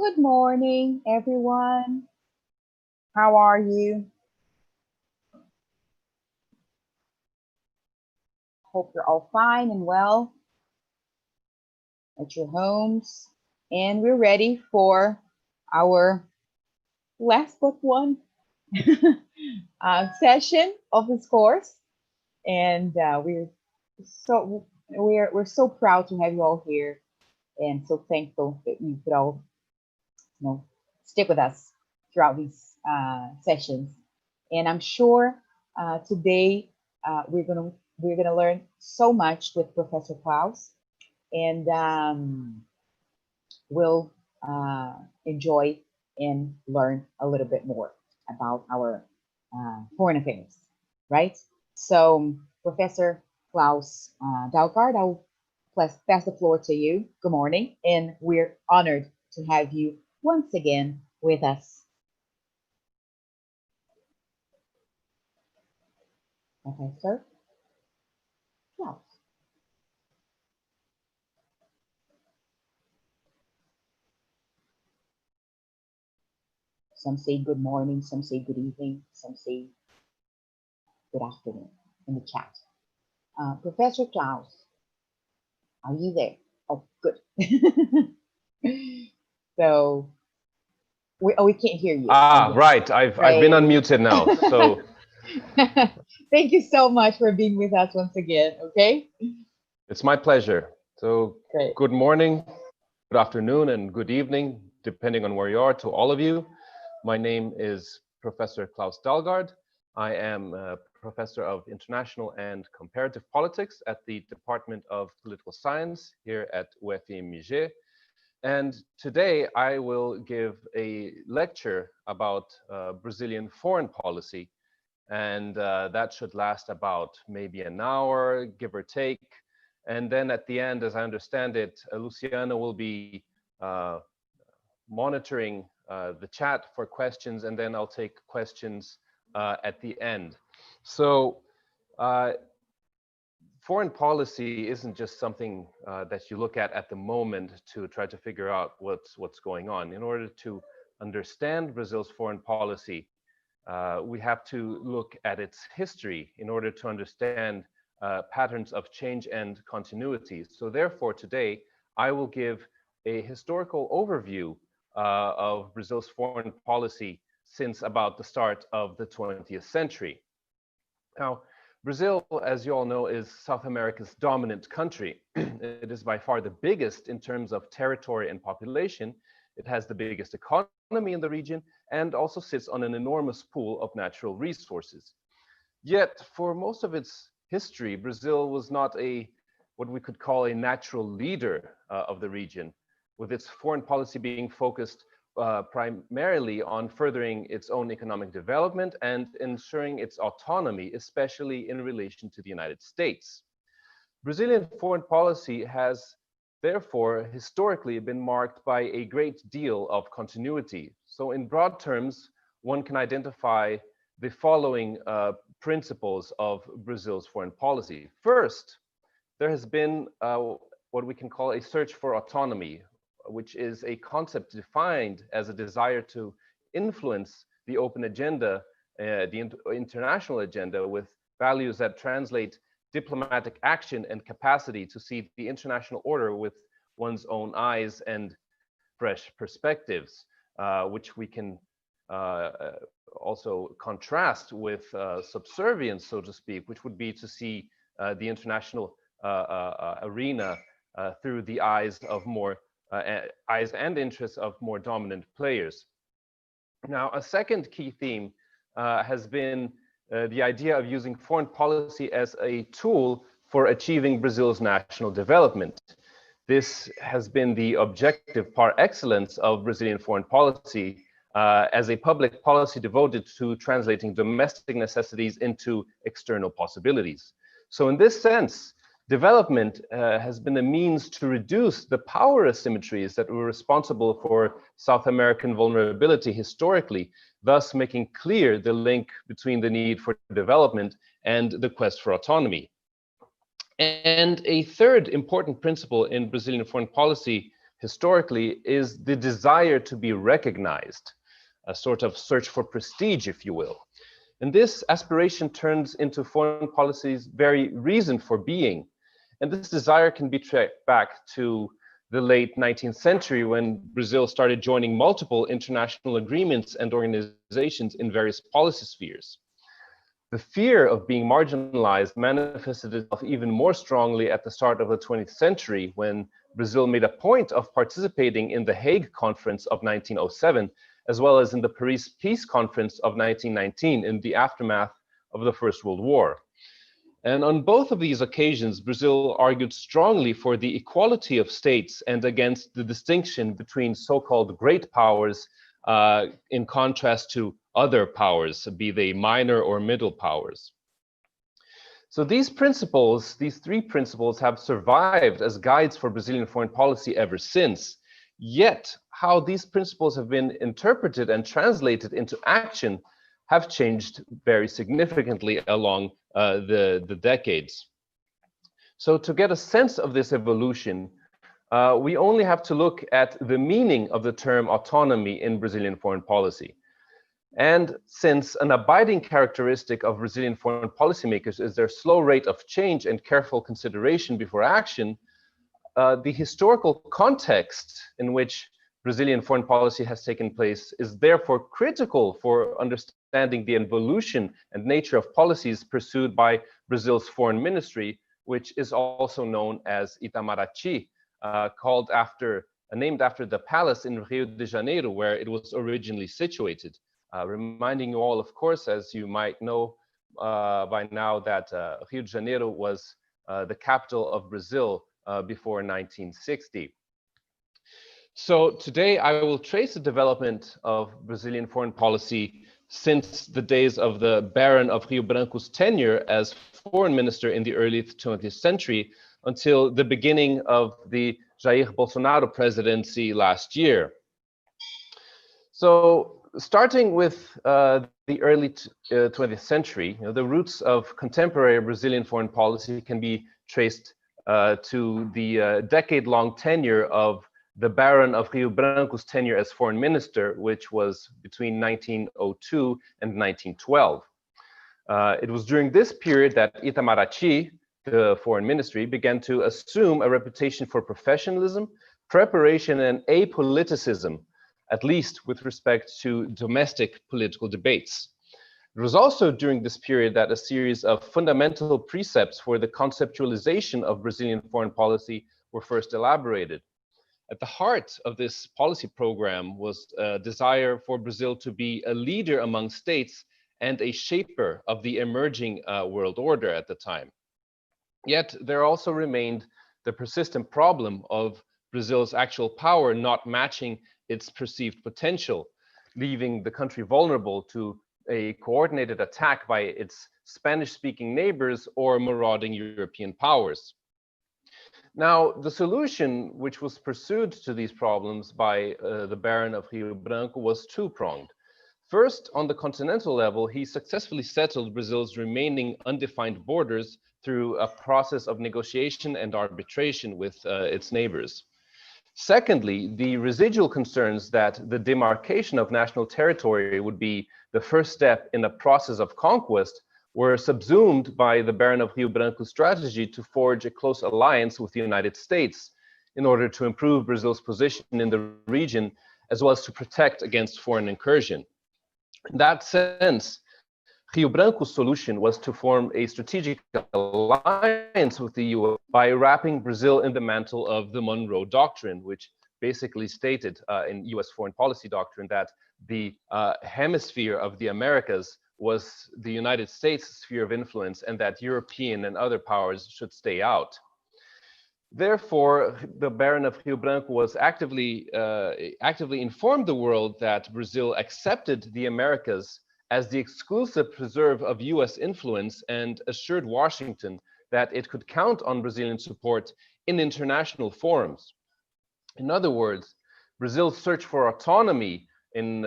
Good morning, everyone. How are you? Hope you're all fine and well at your homes. And we're ready for our last but one session of this course. And we're so proud to have you all here, and so thankful that you could all stick with us throughout these sessions. And I'm sure today we're gonna learn so much with Professor Klaus, and we'll enjoy and learn a little bit more about our foreign affairs, right? So, Professor Klaus Dalgaard, I'll pass the floor to you. Good morning, and we're honored to have you once again with us. Professor Klaus. Some say good morning, some say good evening, some say good afternoon in the chat. Professor Klaus, are you there? Oh, good. So we can't hear you. Right. I've been unmuted now. So thank you so much for being with us once again. Okay. It's my pleasure. So great. Good morning, good afternoon, and good evening, depending on where you are, to all of you. My name is Professor Klaus Dalgaard. I am a professor of international and comparative politics at the Department of Political Science here at UFMG. And today I will give a lecture about Brazilian foreign policy. And that should last about maybe an hour, give or take. And then at the end, as I understand it, Luciana will be monitoring the chat for questions, and then I'll take questions at the end. So foreign policy isn't just something that you look at the moment to try to figure out what's going on. In order to understand Brazil's foreign policy, we have to look at its history in order to understand patterns of change and continuity. So therefore, today, I will give a historical overview of Brazil's foreign policy since about the start of the 20th century. Now, Brazil, as you all know, is South America's dominant country. It is by far the biggest in terms of territory and population. It has the biggest economy in the region and also sits on an enormous pool of natural resources. Yet, for most of its history, Brazil was not what we could call a natural leader of the region, with its foreign policy being focused primarily on furthering its own economic development and ensuring its autonomy, especially in relation to the United States. Brazilian foreign policy has therefore historically been marked by a great deal of continuity. So in broad terms, one can identify the following principles of Brazil's foreign policy. First, there has been what we can call a search for autonomy, which is a concept defined as a desire to influence the open agenda, the international agenda, with values that translate diplomatic action and capacity to see the international order with one's own eyes and fresh perspectives, which we can also contrast with subservience, so to speak, which would be to see the international arena through the eyes of eyes and interests of more dominant players. Now, a second key theme has been the idea of using foreign policy as a tool for achieving Brazil's national development. This has been the objective par excellence of Brazilian foreign policy as a public policy devoted to translating domestic necessities into external possibilities. So in this sense, development has been a means to reduce the power asymmetries that were responsible for South American vulnerability historically, thus making clear the link between the need for development and the quest for autonomy. And a third important principle in Brazilian foreign policy historically is the desire to be recognized, a sort of search for prestige, if you will. And this aspiration turns into foreign policy's very reason for being. And this desire can be tracked back to the late 19th century when Brazil started joining multiple international agreements and organizations in various policy spheres. The fear of being marginalized manifested itself even more strongly at the start of the 20th century when Brazil made a point of participating in the Hague Conference of 1907, as well as in the Paris Peace Conference of 1919 in the aftermath of the First World War. And on both of these occasions, Brazil argued strongly for the equality of states and against the distinction between so-called great powers in contrast to other powers, be they minor or middle powers. So these principles, these three principles, have survived as guides for Brazilian foreign policy ever since. Yet, how these principles have been interpreted and translated into action have changed very significantly along the decades. So to get a sense of this evolution, we only have to look at the meaning of the term autonomy in Brazilian foreign policy. And since an abiding characteristic of Brazilian foreign policymakers is their slow rate of change and careful consideration before action, the historical context in which Brazilian foreign policy has taken place is therefore critical for understanding the evolution and nature of policies pursued by Brazil's foreign ministry, which is also known as Itamaraty, named after the palace in Rio de Janeiro, where it was originally situated. Reminding you all, of course, as you might know by now, that Rio de Janeiro was the capital of Brazil before 1960. So today I will trace the development of Brazilian foreign policy since the days of the Baron of Rio Branco's tenure as foreign minister in the early 20th century until the beginning of the Jair Bolsonaro presidency last year. So starting with the early 20th century, the roots of contemporary Brazilian foreign policy can be traced to the decade-long tenure of the Baron of Rio Branco's tenure as foreign minister, which was between 1902 and 1912. It was during this period that Itamaraty, the foreign ministry, began to assume a reputation for professionalism, preparation, and apoliticism, at least with respect to domestic political debates. It was also during this period that a series of fundamental precepts for the conceptualization of Brazilian foreign policy were first elaborated. At the heart of this policy program was a desire for Brazil to be a leader among states and a shaper of the emerging world order at the time. Yet there also remained the persistent problem of Brazil's actual power not matching its perceived potential, leaving the country vulnerable to a coordinated attack by its Spanish-speaking neighbors or marauding European powers. Now, the solution which was pursued to these problems by the Baron of Rio Branco was two-pronged. First, on the continental level, he successfully settled Brazil's remaining undefined borders through a process of negotiation and arbitration with its neighbors. Secondly, the residual concerns that the demarcation of national territory would be the first step in a process of conquest were subsumed by the Baron of Rio Branco's strategy to forge a close alliance with the United States in order to improve Brazil's position in the region, as well as to protect against foreign incursion. In that sense, Rio Branco's solution was to form a strategic alliance with the US by wrapping Brazil in the mantle of the Monroe Doctrine, which basically stated in US foreign policy doctrine that the hemisphere of the Americas was the United States' sphere of influence and that European and other powers should stay out. Therefore, the Baron of Rio Branco was actively informed the world that Brazil accepted the Americas as the exclusive preserve of US influence and assured Washington that it could count on Brazilian support in international forums. In other words, Brazil's search for autonomy in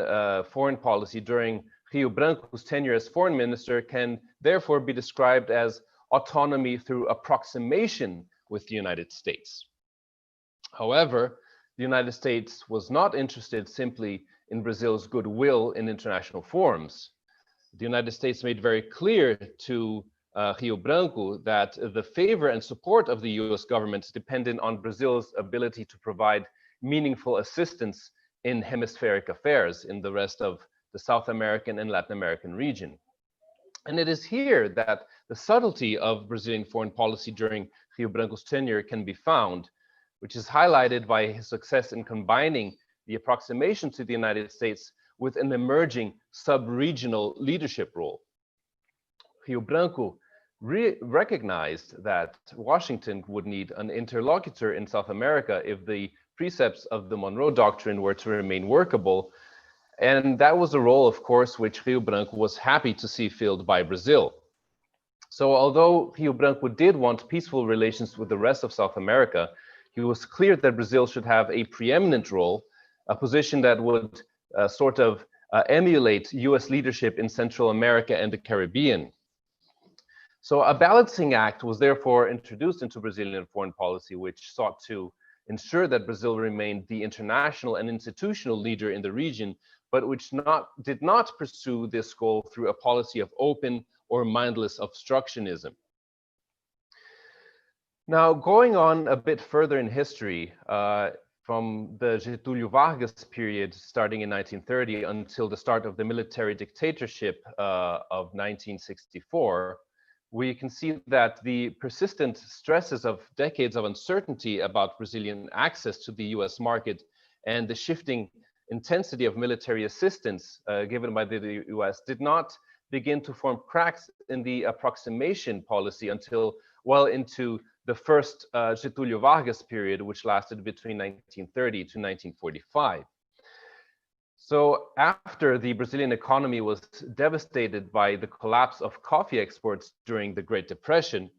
foreign policy during Rio Branco's tenure as foreign minister can therefore be described as autonomy through approximation with the United States. However, the United States was not interested simply in Brazil's goodwill in international forums. The United States made very clear to Rio Branco that the favor and support of the US government depended on Brazil's ability to provide meaningful assistance in hemispheric affairs in the rest of the South American and Latin American region. And it is here that the subtlety of Brazilian foreign policy during Rio Branco's tenure can be found, which is highlighted by his success in combining the approximation to the United States with an emerging sub-regional leadership role. Rio Branco recognized that Washington would need an interlocutor in South America if the precepts of the Monroe Doctrine were to remain workable. And that was a role, of course, which Rio Branco was happy to see filled by Brazil. So although Rio Branco did want peaceful relations with the rest of South America, it was clear that Brazil should have a preeminent role, a position that would emulate US leadership in Central America and the Caribbean. So a balancing act was therefore introduced into Brazilian foreign policy, which sought to ensure that Brazil remained the international and institutional leader in the region, but which did not pursue this goal through a policy of open or mindless obstructionism. Now, going on a bit further in history, from the Getúlio Vargas period starting in 1930 until the start of the military dictatorship of 1964, we can see that the persistent stresses of decades of uncertainty about Brazilian access to the US market and the shifting intensity of military assistance given by the US did not begin to form cracks in the approximation policy until well into the first Getúlio Vargas period, which lasted between 1930 to 1945. So after the Brazilian economy was devastated by the collapse of coffee exports during the Great Depression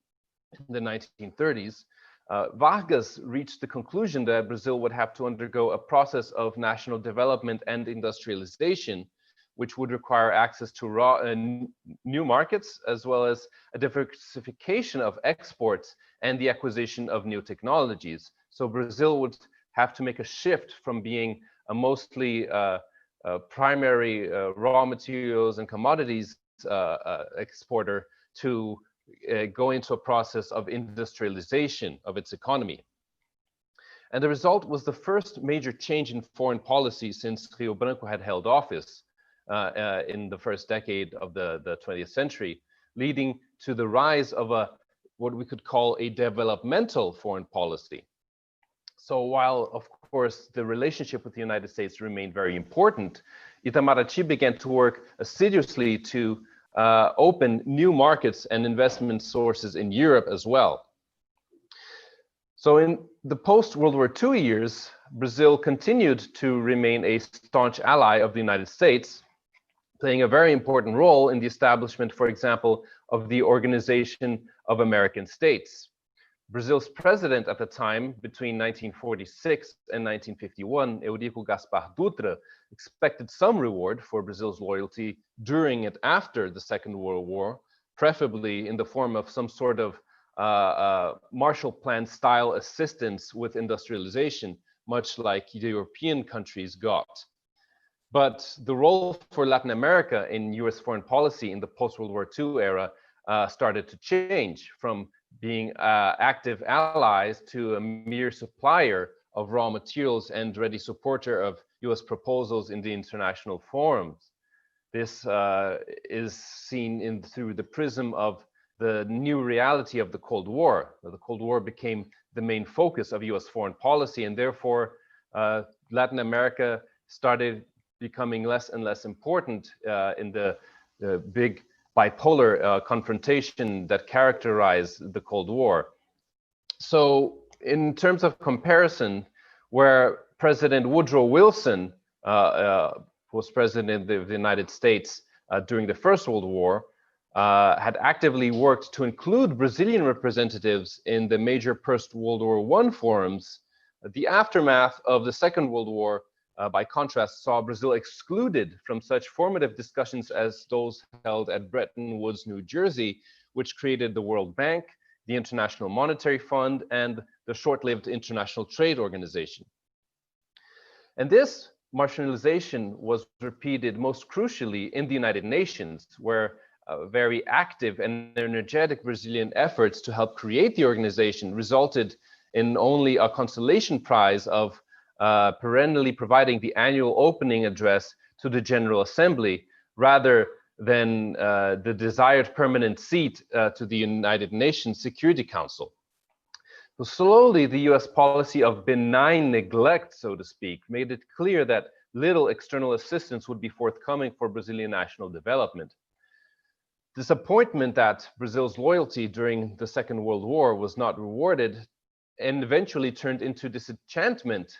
in the 1930s, Vargas reached the conclusion that Brazil would have to undergo a process of national development and industrialization, which would require access to new markets, as well as a diversification of exports and the acquisition of new technologies. So Brazil would have to make a shift from being a mostly primary raw materials and commodities exporter to go into a process of industrialization of its economy. And the result was the first major change in foreign policy since Rio Branco had held office in the first decade of the 20th century, leading to the rise of what we could call a developmental foreign policy. So while, of course, the relationship with the United States remained very important, Itamaraty began to work assiduously to open new markets and investment sources in Europe as well. So in the post-World War II years, Brazil continued to remain a staunch ally of the United States, playing a very important role in the establishment, for example, of the Organization of American States. Brazil's president at the time, between 1946 and 1951, Eurico Gaspar Dutra, expected some reward for Brazil's loyalty during and after the Second World War, preferably in the form of some sort of Marshall Plan style assistance with industrialization, much like the European countries got. But the role for Latin America in US foreign policy in the post-World War II era started to change from being active allies to a mere supplier of raw materials and ready supporter of US proposals in the international forums. This is seen through the prism of the new reality of the Cold War. The Cold War became the main focus of US foreign policy, and therefore Latin America started becoming less and less important in the big bipolar confrontation that characterized the Cold War. So in terms of comparison, where President Woodrow Wilson was president of the United States during the First World War, had actively worked to include Brazilian representatives in the major post-World War I forums, the aftermath of the Second World War, by contrast, saw Brazil excluded from such formative discussions as those held at Bretton Woods, New Jersey, which created the World Bank, the International Monetary Fund, and the short-lived International Trade Organization. And this marginalization was repeated most crucially in the United Nations, where very active and energetic Brazilian efforts to help create the organization resulted in only a consolation prize of perennially providing the annual opening address to the General Assembly, rather than the desired permanent seat to the United Nations Security Council. So slowly, the US policy of benign neglect, so to speak, made it clear that little external assistance would be forthcoming for Brazilian national development. Disappointment that Brazil's loyalty during the Second World War was not rewarded and eventually turned into disenchantment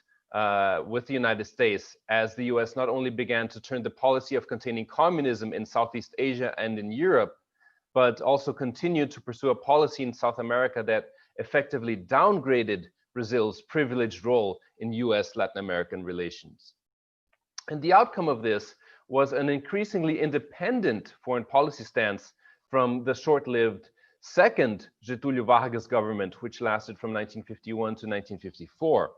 with the United States, as the US not only began to turn the policy of containing communism in Southeast Asia and in Europe, but also continued to pursue a policy in South America that effectively downgraded Brazil's privileged role in US-Latin American relations. And the outcome of this was an increasingly independent foreign policy stance from the short-lived second Getúlio Vargas government, which lasted from 1951 to 1954.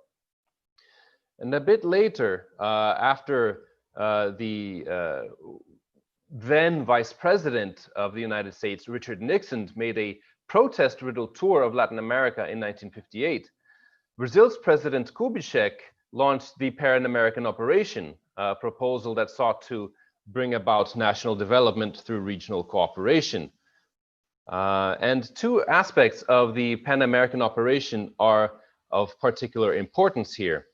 And a bit later, after the then Vice President of the United States, Richard Nixon, made a protest-riddled tour of Latin America in 1958, Brazil's President Kubitschek launched the PanAmerican Operation, a proposal that sought to bring about national development through regional cooperation. And two aspects of the PanAmerican Operation are of particular importance here.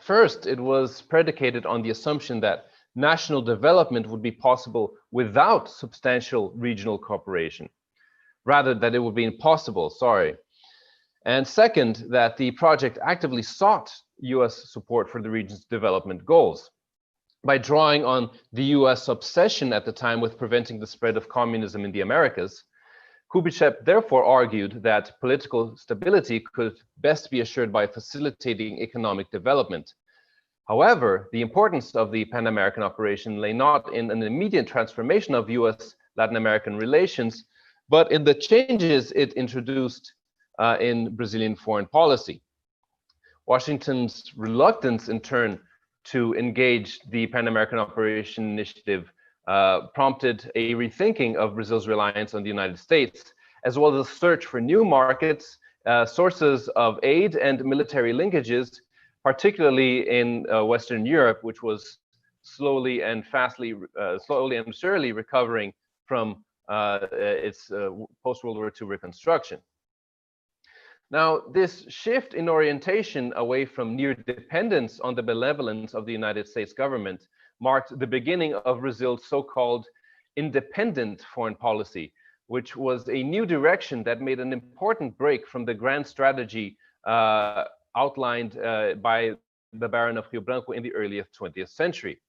First, it was predicated on the assumption that national development would be possible without substantial regional cooperation. Rather, that it would be impossible, sorry. And second, that the project actively sought US support for the region's development goals. By drawing on the US obsession at the time with preventing the spread of communism in the Americas, Kubitschek therefore argued that political stability could best be assured by facilitating economic development. However, the importance of the PanAmerican Operation lay not in an immediate transformation of US-Latin American relations, but in the changes it introduced in Brazilian foreign policy. Washington's reluctance, in turn, to engage the PanAmerican Operation initiative prompted a rethinking of Brazil's reliance on the United States, as well as a search for new markets, sources of aid, and military linkages, particularly in Western Europe, which was slowly and surely recovering from its post-World War II reconstruction. Now, this shift in orientation away from near dependence on the benevolence of the United States government marked the beginning of Brazil's so-called independent foreign policy, which was a new direction that made an important break from the grand strategy outlined by the Baron of Rio Branco in the early 20th century.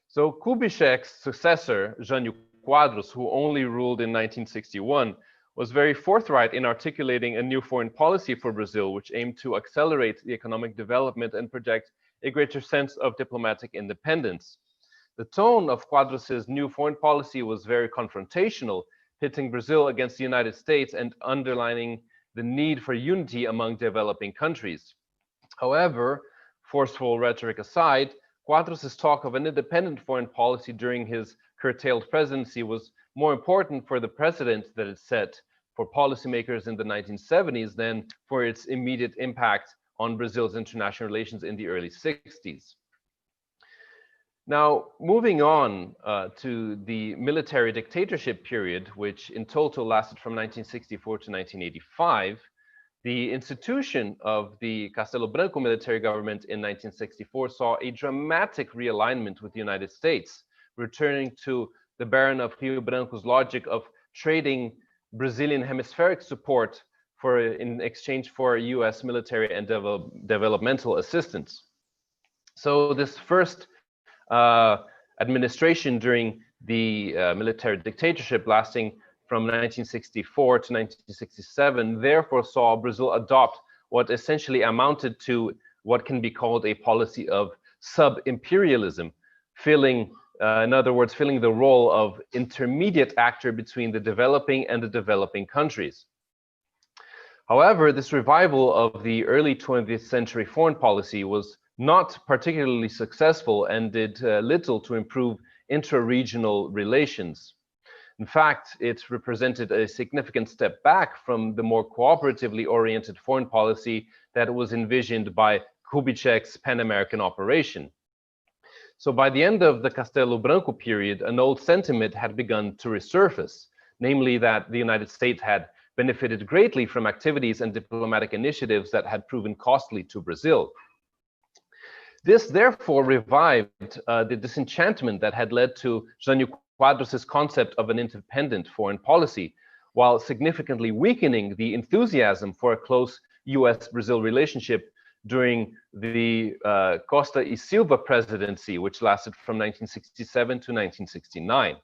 So Kubitschek's successor, Jânio Quadros, who only ruled in 1961, was very forthright in articulating a new foreign policy for Brazil, which aimed to accelerate the economic development and project a greater sense of diplomatic independence. The tone of Quadros's new foreign policy was very confrontational, pitting Brazil against the United States and underlining the need for unity among developing countries. However, forceful rhetoric aside, Quadros's talk of an independent foreign policy during his curtailed presidency was more important for the precedent that it set for policymakers in the 1970s than for its immediate impact on Brazil's international relations in the early 60s. Now, moving on to the military dictatorship period, which in total lasted from 1964 to 1985, the institution of the Castelo Branco military government in 1964 saw a dramatic realignment with the United States, returning to the Baron of Rio Branco's logic of trading Brazilian hemispheric support in exchange for US military and developmental assistance. So this first administration during the military dictatorship, lasting from 1964 to 1967, therefore saw Brazil adopt what essentially amounted to what can be called a policy of SubImperialism, in other words, filling the role of intermediate actor between the developing and the developing countries. However, this revival of the early 20th century foreign policy was not particularly successful and did little to improve intra-regional relations. In fact, it represented a significant step back from the more cooperatively oriented foreign policy that was envisioned by Kubitschek's Pan-American Operation. So by the end of the Castelo Branco period, an old sentiment had begun to resurface, namely that the United States had benefited greatly from activities and diplomatic initiatives that had proven costly to Brazil. This therefore revived the disenchantment that had led to Jânio Quadros' concept of an independent foreign policy, while significantly weakening the enthusiasm for a close US-Brazil relationship during the Costa A Silva presidency, which lasted from 1967 to 1969.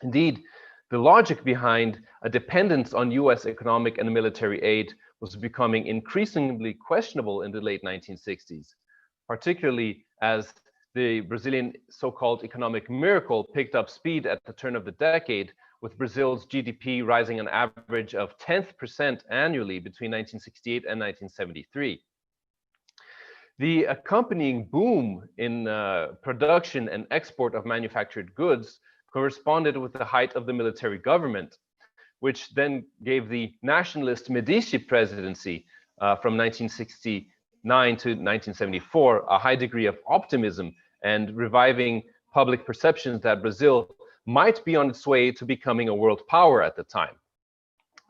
Indeed, the logic behind a dependence on US economic and military aid was becoming increasingly questionable in the late 1960s, particularly as the Brazilian so-called economic miracle picked up speed at the turn of the decade, with Brazil's GDP rising an average of 10% annually between 1968 and 1973. The accompanying boom in production and export of manufactured goods corresponded with the height of the military government, which then gave the nationalist Medici presidency from 1969 to 1974 a high degree of optimism and reviving public perceptions that Brazil might be on its way to becoming a world power at the time.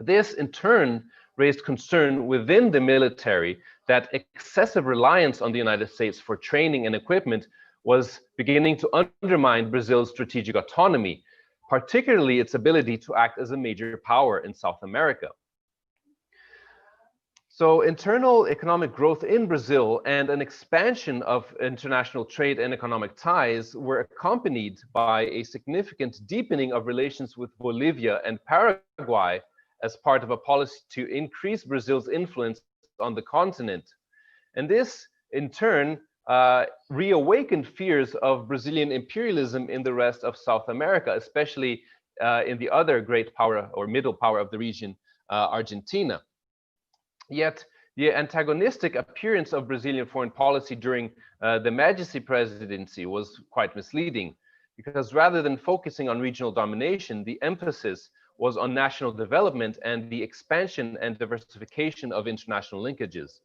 This, in turn, raised concern within the military that excessive reliance on the United States for training and equipment was beginning to undermine Brazil's strategic autonomy, particularly its ability to act as a major power in South America. So internal economic growth in Brazil and an expansion of international trade and economic ties were accompanied by a significant deepening of relations with Bolivia and Paraguay as part of a policy to increase Brazil's influence on the continent. And this, in turn, reawakened fears of Brazilian imperialism in the rest of South America, especially in the other great power or middle power of the region, Argentina. Yet, the antagonistic appearance of Brazilian foreign policy during the Medici presidency was quite misleading, because rather than focusing on regional domination, the emphasis was on national development and the expansion and diversification of international linkages.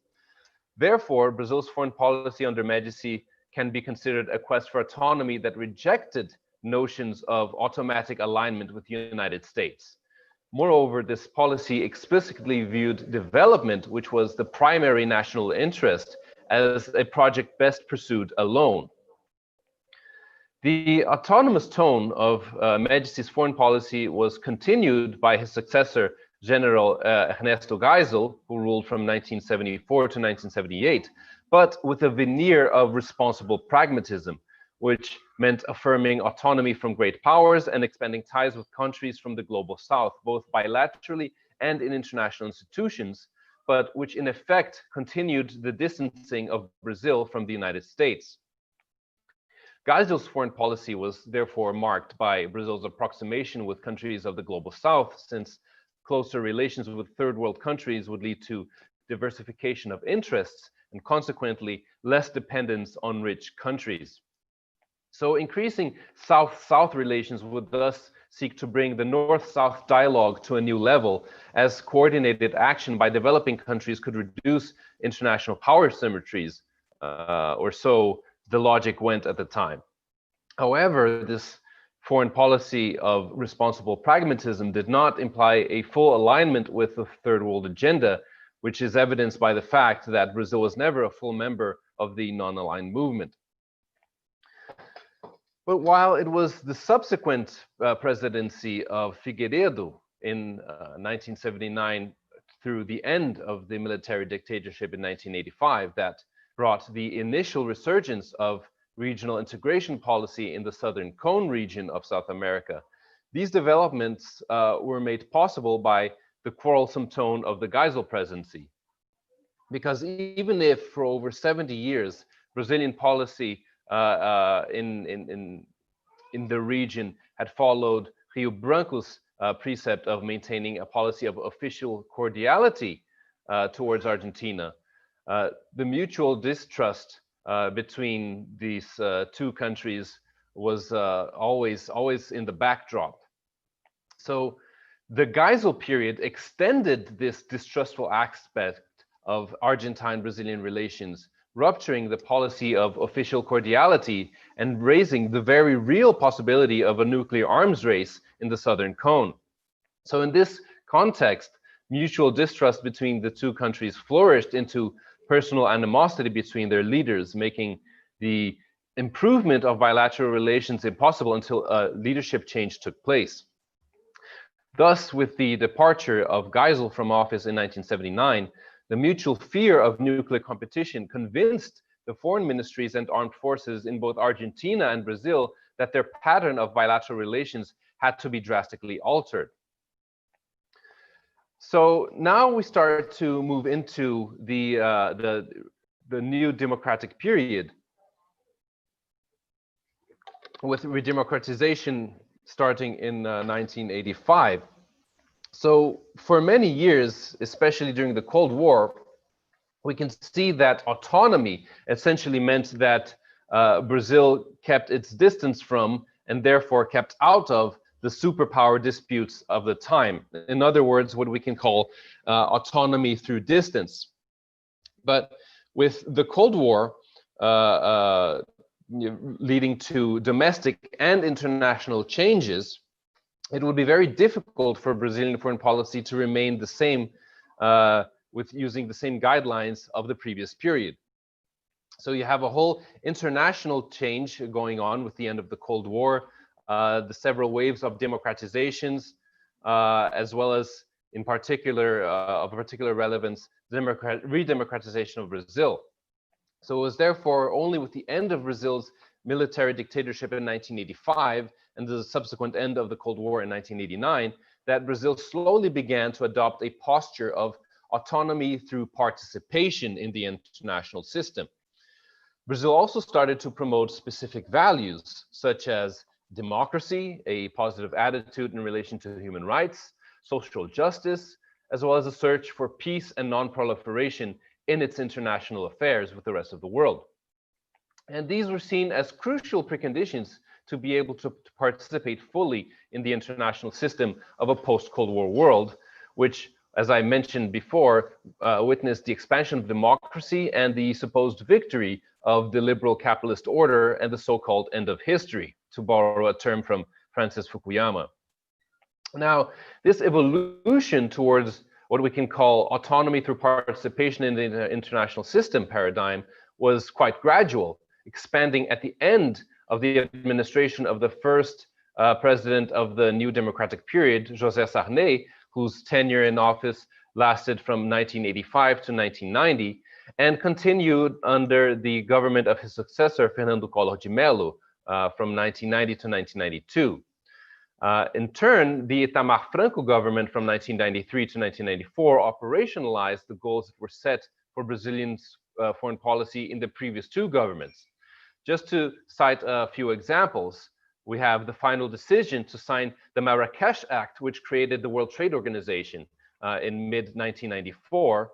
Therefore, Brazil's foreign policy under Medici can be considered a quest for autonomy that rejected notions of automatic alignment with the United States. Moreover, this policy explicitly viewed development, which was the primary national interest, as a project best pursued alone. The autonomous tone of Medici's foreign policy was continued by his successor, General Ernesto Geisel, who ruled from 1974 to 1978, but with a veneer of responsible pragmatism, which meant affirming autonomy from great powers and expanding ties with countries from the global south, both bilaterally and in international institutions, but which in effect continued the distancing of Brazil from the United States. Geisel's foreign policy was therefore marked by Brazil's approximation with countries of the global south, since closer relations with third world countries would lead to diversification of interests and consequently less dependence on rich countries. So increasing South-South relations would thus seek to bring the North-South dialogue to a new level, as coordinated action by developing countries could reduce international power symmetries, or so the logic went at the time. However, this foreign policy of responsible pragmatism did not imply a full alignment with the Third World Agenda, which is evidenced by the fact that Brazil was never a full member of the non-aligned movement. But while it was the subsequent presidency of Figueiredo in 1979 through the end of the military dictatorship in 1985 that brought the initial resurgence of regional integration policy in the Southern Cone region of South America, these developments were made possible by the quarrelsome tone of the Geisel presidency. Because even if for over 70 years, Brazilian policy in the region had followed Rio Branco's precept of maintaining a policy of official cordiality towards Argentina, the mutual distrust between these two countries was always in the backdrop. So the Geisel period extended this distrustful aspect of Argentine-Brazilian relations, rupturing the policy of official cordiality and raising the very real possibility of a nuclear arms race in the Southern Cone. So in this context, mutual distrust between the two countries flourished into personal animosity between their leaders, making the improvement of bilateral relations impossible until a leadership change took place. Thus, with the departure of Geisel from office in 1979, the mutual fear of nuclear competition convinced the foreign ministries and armed forces in both Argentina and Brazil that their pattern of bilateral relations had to be drastically altered. So now we start to move into the new democratic period, with redemocratization starting in 1985. So for many years, especially during the Cold War, we can see that autonomy essentially meant that Brazil kept its distance from, and therefore kept out of, the superpower disputes of the time. In other words, what we can call autonomy through distance. But with the Cold War leading to domestic and international changes, it would be very difficult for Brazilian foreign policy to remain the same with using the same guidelines of the previous period. So you have a whole international change going on with the end of the Cold War, the several waves of democratizations, as well as, in particular, of particular relevance, re-democratization of Brazil. So it was therefore only with the end of Brazil's military dictatorship in 1985 and the subsequent end of the Cold War in 1989 that Brazil slowly began to adopt a posture of autonomy through participation in the international system. Brazil also started to promote specific values such as democracy, a positive attitude in relation to human rights, social justice, as well as a search for peace and non-proliferation in its international affairs with the rest of the world. And these were seen as crucial preconditions to be able to participate fully in the international system of a post-Cold War world, which, as I mentioned before, witnessed the expansion of democracy and the supposed victory of the liberal capitalist order and the so-called end of history, to borrow a term from Francis Fukuyama. Now, this evolution towards what we can call autonomy through participation in the international system paradigm was quite gradual, expanding at the end of the administration of the first president of the new democratic period, José Sarney, whose tenure in office lasted from 1985 to 1990, and continued under the government of his successor, Fernando Collor de Mello, from 1990 to 1992. In turn, the Itamar Franco government from 1993 to 1994 operationalized the goals that were set for Brazilian foreign policy in the previous two governments. Just to cite a few examples, we have the final decision to sign the Marrakesh Act, which created the World Trade Organization in mid-1994.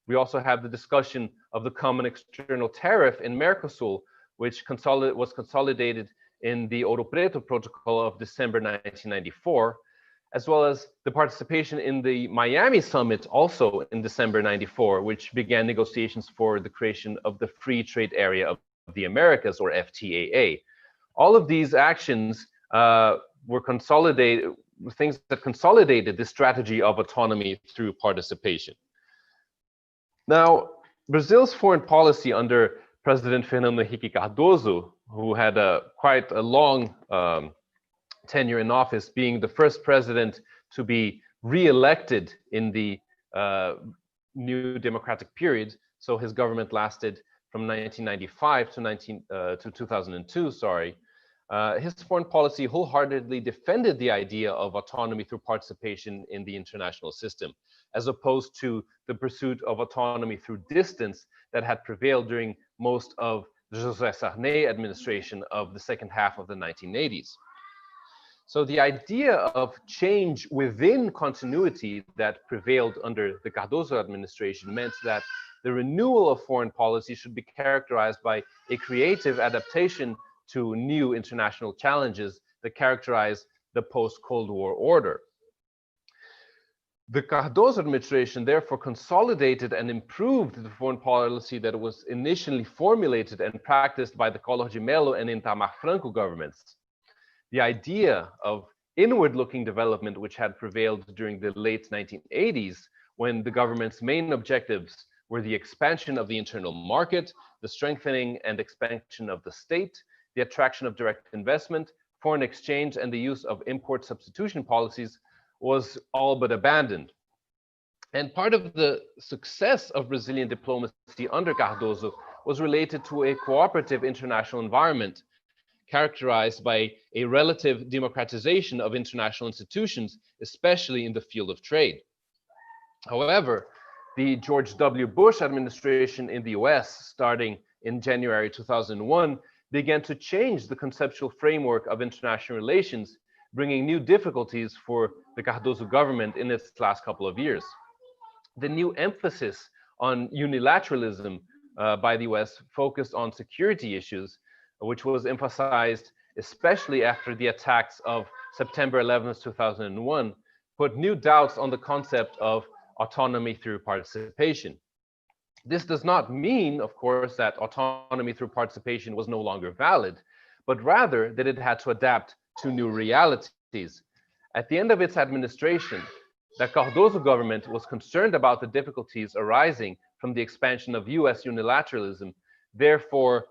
We also have the discussion of the common external tariff in Mercosul, which was consolidated in the Ouro Preto Protocol of December 1994, as well as the participation in the Miami Summit also in December 94, which began negotiations for the creation of the Free Trade Area of the Americas, or FTAA. All of these actions were things that consolidated the strategy of autonomy through participation. Now, Brazil's foreign policy under President Fernando Henrique Cardoso, who had quite a long tenure in office, being the first president to be re-elected in the new democratic period. So his government lasted from 1995 to 2002, sorry. His foreign policy wholeheartedly defended the idea of autonomy through participation in the international system, as opposed to the pursuit of autonomy through distance that had prevailed during most of the José Sarney administration of the second half of the 1980s. So the idea of change within continuity that prevailed under the Cardoso administration meant that the renewal of foreign policy should be characterized by a creative adaptation to new international challenges that characterize the post-Cold War order. The Cardoso administration therefore consolidated and improved the foreign policy that was initially formulated and practiced by the Collor de Mello and Itamar Franco governments. The idea of inward-looking development, which had prevailed during the late 1980s, when the government's main objectives were the expansion of the internal market, the strengthening and expansion of the state, the attraction of direct investment, foreign exchange, and the use of import substitution policies, was all but abandoned. And part of the success of Brazilian diplomacy under Cardoso was related to a cooperative international environment characterized by a relative democratization of international institutions, especially in the field of trade. However, the George W. Bush administration in the US, starting in January 2001, began to change the conceptual framework of international relations, bringing new difficulties for the Cardoso government in its last couple of years. The new emphasis on unilateralism by the US focused on security issues, which was emphasized especially after the attacks of September 11th, 2001, put new doubts on the concept of autonomy through participation. This does not mean, of course, that autonomy through participation was no longer valid, but rather that it had to adapt to new realities. At the end of its administration, the Cardoso government was concerned about the difficulties arising from the expansion of US unilateralism, therefore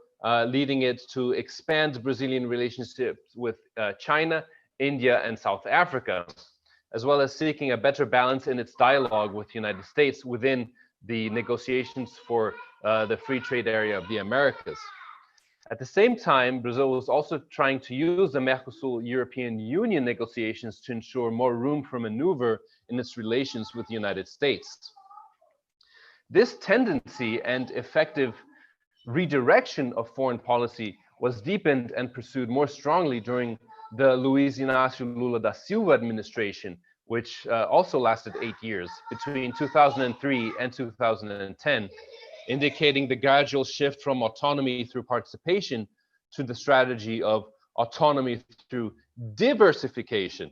leading it to expand Brazilian relationships with China, India, and South Africa, as well as seeking a better balance in its dialogue with the United States within the negotiations for the free trade area of the Americas. At the same time, Brazil was also trying to use the Mercosur-European Union negotiations to ensure more room for maneuver in its relations with the United States. This tendency and effective redirection of foreign policy was deepened and pursued more strongly during the Luiz Inácio Lula da Silva administration, which also lasted 8 years, between 2003 and 2010, indicating the gradual shift from autonomy through participation to the strategy of autonomy through diversification.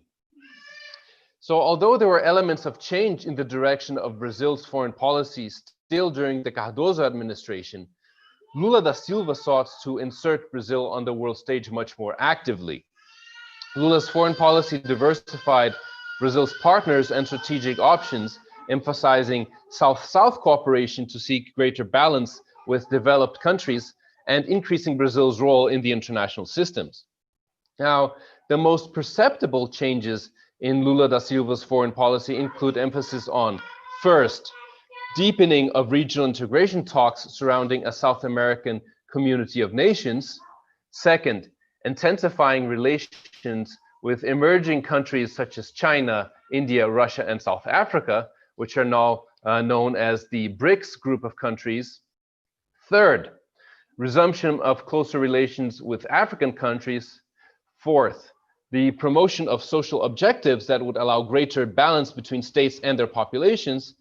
So although there were elements of change in the direction of Brazil's foreign policy still during the Cardoso administration, Lula da Silva sought to insert Brazil on the world stage much more actively. Lula's foreign policy diversified Brazil's partners and strategic options, emphasizing South-South cooperation to seek greater balance with developed countries and increasing Brazil's role in the international systems. Now, the most perceptible changes in Lula da Silva's foreign policy include emphasis on, first, deepening of regional integration talks surrounding a South American community of nations. Second, intensifying relations with emerging countries such as China, India, Russia, and South Africa, which are now known as the BRICS group of countries. Third, resumption of closer relations with African countries. Fourth, the promotion of social objectives that would allow greater balance between states and their populations.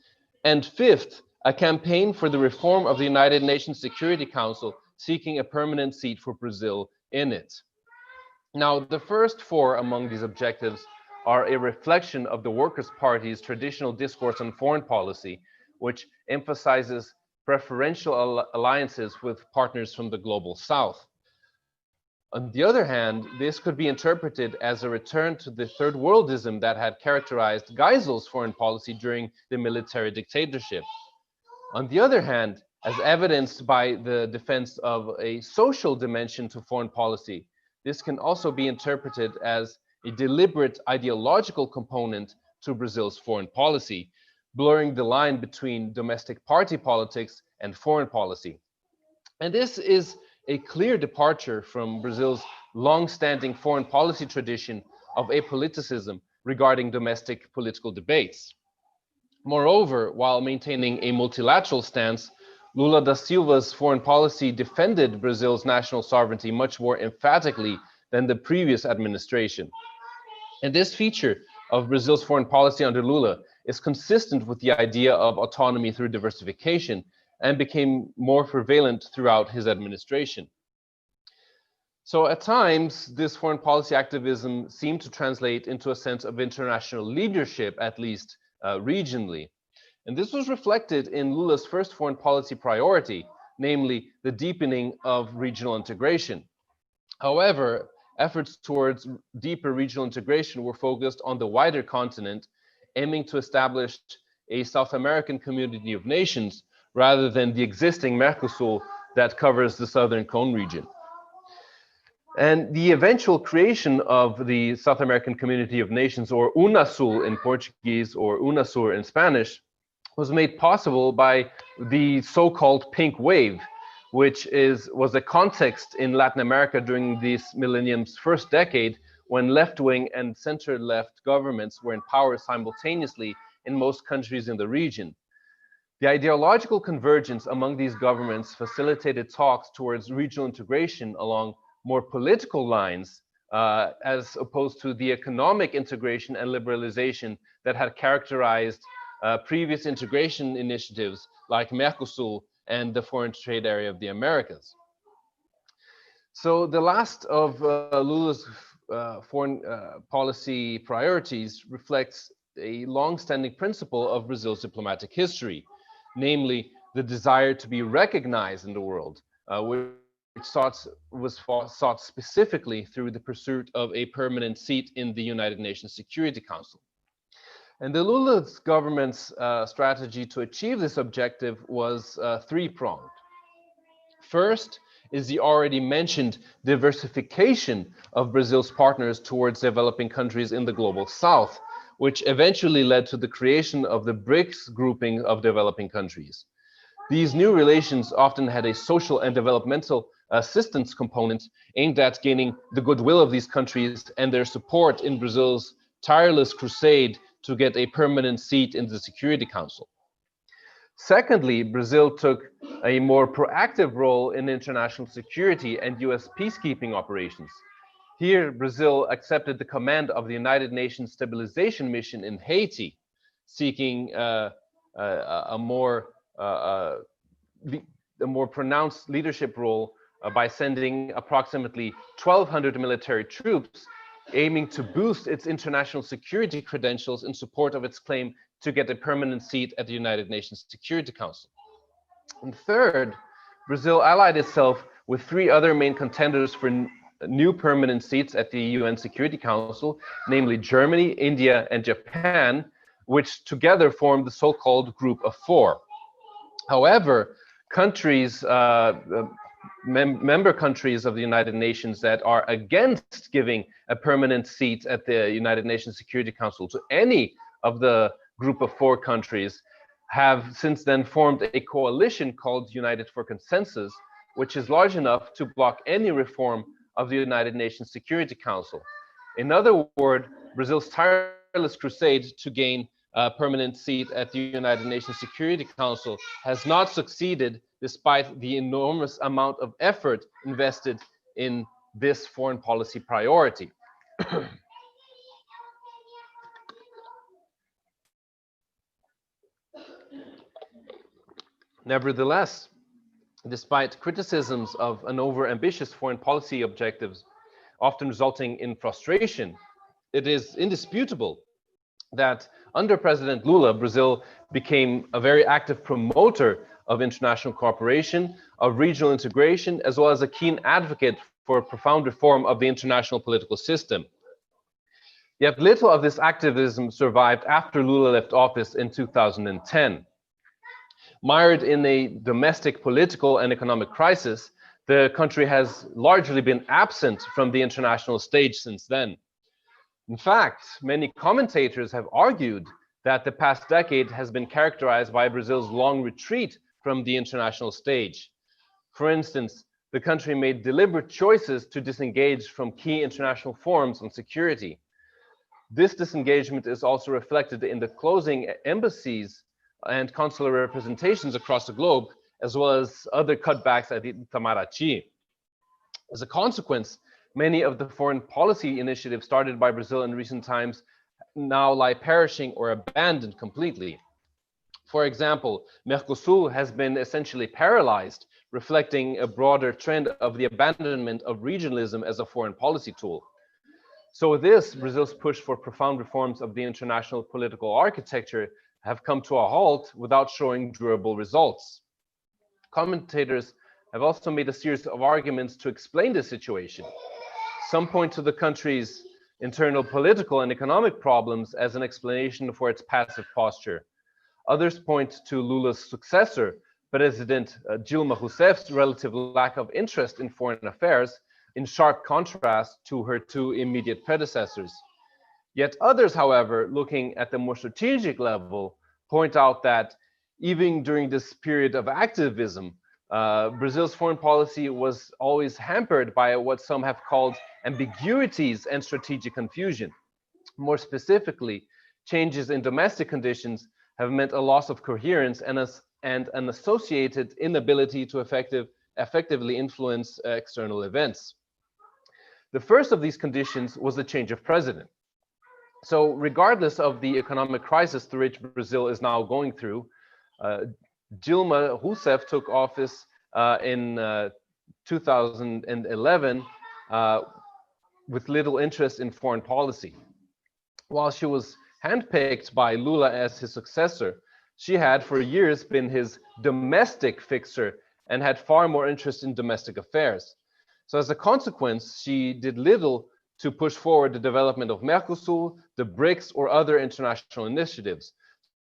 And fifth, a campaign for the reform of the United Nations Security Council, seeking a permanent seat for Brazil in it. Now, the first four among these objectives are a reflection of the Workers' Party's traditional discourse on foreign policy, which emphasizes preferential alliances with partners from the global South. On the other hand, this could be interpreted as a return to the third worldism that had characterized Geisel's foreign policy during the military dictatorship. On the other hand, as evidenced by the defense of a social dimension to foreign policy, this can also be interpreted as a deliberate ideological component to Brazil's foreign policy, blurring the line between domestic party politics and foreign policy. And this is a clear departure from Brazil's long-standing foreign policy tradition of apoliticism regarding domestic political debates. Moreover, while maintaining a multilateral stance, Lula da Silva's foreign policy defended Brazil's national sovereignty much more emphatically than the previous administration. And this feature of Brazil's foreign policy under Lula is consistent with the idea of autonomy through diversification, and became more prevalent throughout his administration. So at times, this foreign policy activism seemed to translate into a sense of international leadership, at least regionally. And this was reflected in Lula's first foreign policy priority, namely the deepening of regional integration. However, efforts towards deeper regional integration were focused on the wider continent, aiming to establish a South American community of nations rather than the existing Mercosur that covers the Southern Cone region. And the eventual creation of the South American Community of Nations, or UNASUL in Portuguese or UNASUR in Spanish, was made possible by the so-called pink wave, which was a context in Latin America during this millennium's first decade, when left-wing and center-left governments were in power simultaneously in most countries in the region. The ideological convergence among these governments facilitated talks towards regional integration along more political lines, as opposed to the economic integration and liberalization that had characterized previous integration initiatives like Mercosur and the Foreign Trade Area of the Americas. So the last of Lula's foreign policy priorities reflects a long-standing principle of Brazil's diplomatic history, namely the desire to be recognized in the world, which was sought specifically through the pursuit of a permanent seat in the United Nations Security Council. And the Lula's government's strategy to achieve this objective was three-pronged. First is the already mentioned diversification of Brazil's partners towards developing countries in the global south, which eventually led to the creation of the BRICS grouping of developing countries. These new relations often had a social and developmental assistance component aimed at gaining the goodwill of these countries and their support in Brazil's tireless crusade to get a permanent seat in the Security Council. Secondly, Brazil took a more proactive role in international security and US peacekeeping operations. Here, Brazil accepted the command of the United Nations Stabilization Mission in Haiti, seeking a more pronounced leadership role by sending approximately 1,200 military troops, aiming to boost its international security credentials in support of its claim to get a permanent seat at the United Nations Security Council. And third, Brazil allied itself with three other main contenders for new permanent seats at the UN Security Council, namely Germany, India, and Japan, which together formed the so-called Group of Four. However, countries, member countries of the United Nations that are against giving a permanent seat at the United Nations Security Council to any of the Group of Four countries have since then formed a coalition called United for Consensus, which is large enough to block any reform of the United Nations Security Council. In other words, Brazil's tireless crusade to gain a permanent seat at the United Nations Security Council has not succeeded despite the enormous amount of effort invested in this foreign policy priority. Nevertheless, despite criticisms of an over-ambitious foreign policy objectives, often resulting in frustration, it is indisputable that under President Lula, Brazil became a very active promoter of international cooperation, of regional integration, as well as a keen advocate for a profound reform of the international political system. Yet little of this activism survived after Lula left office in 2010. Mired in a domestic political and economic crisis, the country has largely been absent from the international stage since then. In fact, many commentators have argued that the past decade has been characterized by Brazil's long retreat from the international stage. For instance, the country made deliberate choices to disengage from key international forums on security. This disengagement is also reflected in the closing embassies and consular representations across the globe, as well as other cutbacks at Itamaraty. As a consequence, many of the foreign policy initiatives started by Brazil in recent times now lie perishing or abandoned completely. For example, Mercosul has been essentially paralyzed, reflecting a broader trend of the abandonment of regionalism as a foreign policy tool. So with this, Brazil's push for profound reforms of the international political architecture have come to a halt without showing durable results. Commentators have also made a series of arguments to explain the situation. Some point to the country's internal political and economic problems as an explanation for its passive posture. Others point to Lula's successor, President Dilma Rousseff's relative lack of interest in foreign affairs, in sharp contrast to her two immediate predecessors. Yet others, however, looking at the more strategic level, point out that even during this period of activism, Brazil's foreign policy was always hampered by what some have called ambiguities and strategic confusion. More specifically, changes in domestic conditions have meant a loss of coherence and an associated inability to effectively influence external events. The first of these conditions was the change of president. So regardless of the economic crisis through which Brazil is now going through, Dilma Rousseff took office in 2011 with little interest in foreign policy. While she was handpicked by Lula as his successor, she had for years been his domestic fixer and had far more interest in domestic affairs. So as a consequence, she did little to push forward the development of Mercosul, the BRICS, or other international initiatives.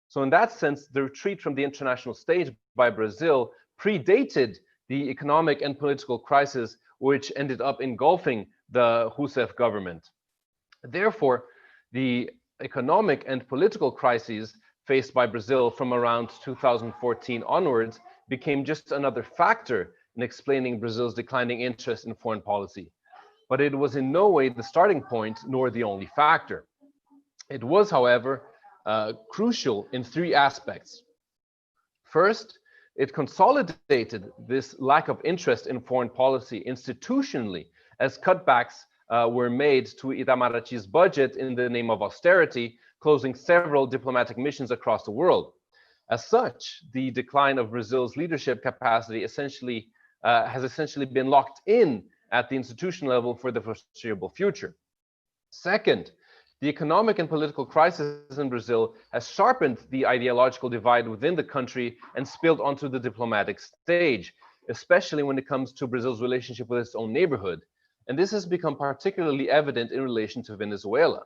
So in that sense, the retreat from the international stage by Brazil predated the economic and political crisis which ended up engulfing the Rousseff government. Therefore, the economic and political crises faced by Brazil from around 2014 onwards became just another factor in explaining Brazil's declining interest in foreign policy. But it was in no way the starting point nor the only factor. It was, however, crucial in three aspects. First, it consolidated this lack of interest in foreign policy institutionally as cutbacks were made to Itamaraty's budget in the name of austerity, closing several diplomatic missions across the world. As such, the decline of Brazil's leadership capacity has essentially been locked in at the institutional level for the foreseeable future. Second, the economic and political crisis in Brazil has sharpened the ideological divide within the country and spilled onto the diplomatic stage, especially when it comes to Brazil's relationship with its own neighborhood. And this has become particularly evident in relation to Venezuela.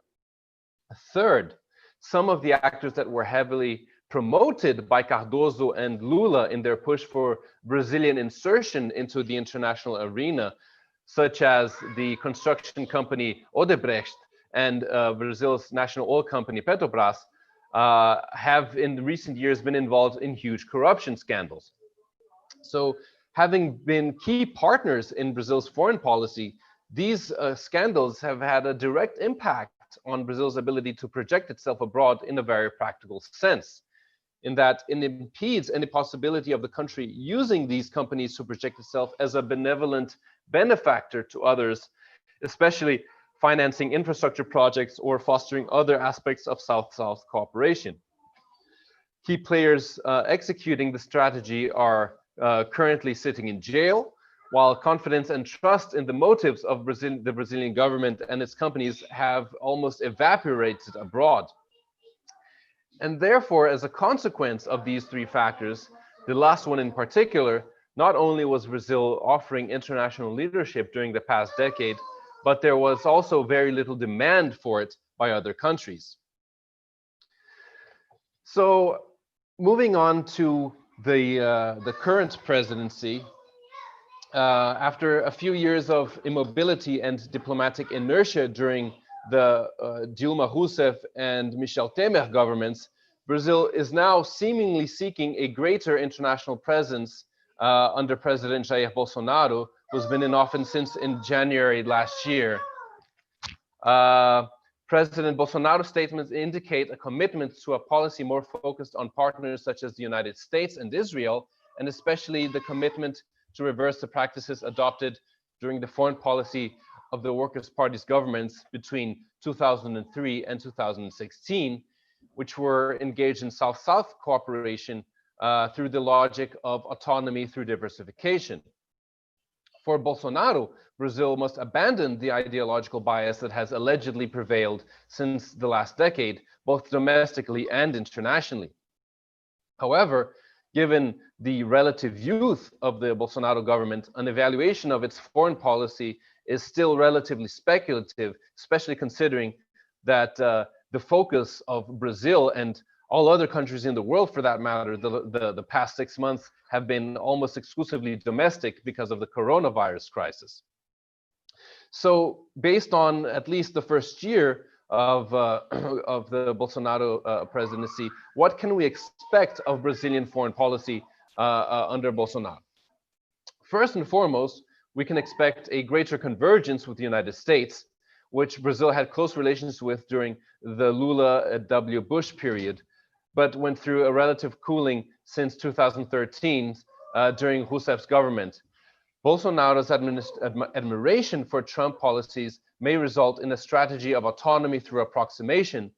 Third, some of the actors that were heavily promoted by Cardoso and Lula in their push for Brazilian insertion into the international arena, such as the construction company Odebrecht and Brazil's national oil company Petrobras, have in recent years been involved in huge corruption scandals. So having been key partners in Brazil's foreign policy, these scandals have had a direct impact on Brazil's ability to project itself abroad in a very practical sense, in that it impedes any possibility of the country using these companies to project itself as a benevolent benefactor to others, especially financing infrastructure projects or fostering other aspects of South-South cooperation. Key players executing the strategy are currently sitting in jail, while confidence and trust in the motives of the Brazilian government and its companies have almost evaporated abroad. And therefore, as a consequence of these three factors, the last one in particular, not only was Brazil offering international leadership during the past decade, but there was also very little demand for it by other countries. So moving on to the current presidency, after a few years of immobility and diplomatic inertia during the Dilma Rousseff and Michel Temer governments, Brazil is now seemingly seeking a greater international presence under President Jair Bolsonaro, who's been in office since in January last year. President Bolsonaro's statements indicate a commitment to a policy more focused on partners such as the United States and Israel, and especially the commitment to reverse the practices adopted during the foreign policy of the Workers' Party's governments between 2003 and 2016, which were engaged in South-South cooperation through the logic of autonomy through diversification. For Bolsonaro, Brazil must abandon the ideological bias that has allegedly prevailed since the last decade, both domestically and internationally. However, given the relative youth of the Bolsonaro government, an evaluation of its foreign policy is still relatively speculative, especially considering that the focus of Brazil and all other countries in the world, for that matter, the past 6 months have been almost exclusively domestic because of the coronavirus crisis. So based on at least the first year of the Bolsonaro presidency, what can we expect of Brazilian foreign policy under Bolsonaro? First and foremost, we can expect a greater convergence with the United States, which Brazil had close relations with during the Lula W. Bush period, but went through a relative cooling since 2013 during Rousseff's government. Bolsonaro's admiration for Trump policies may result in a strategy of autonomy through approximation,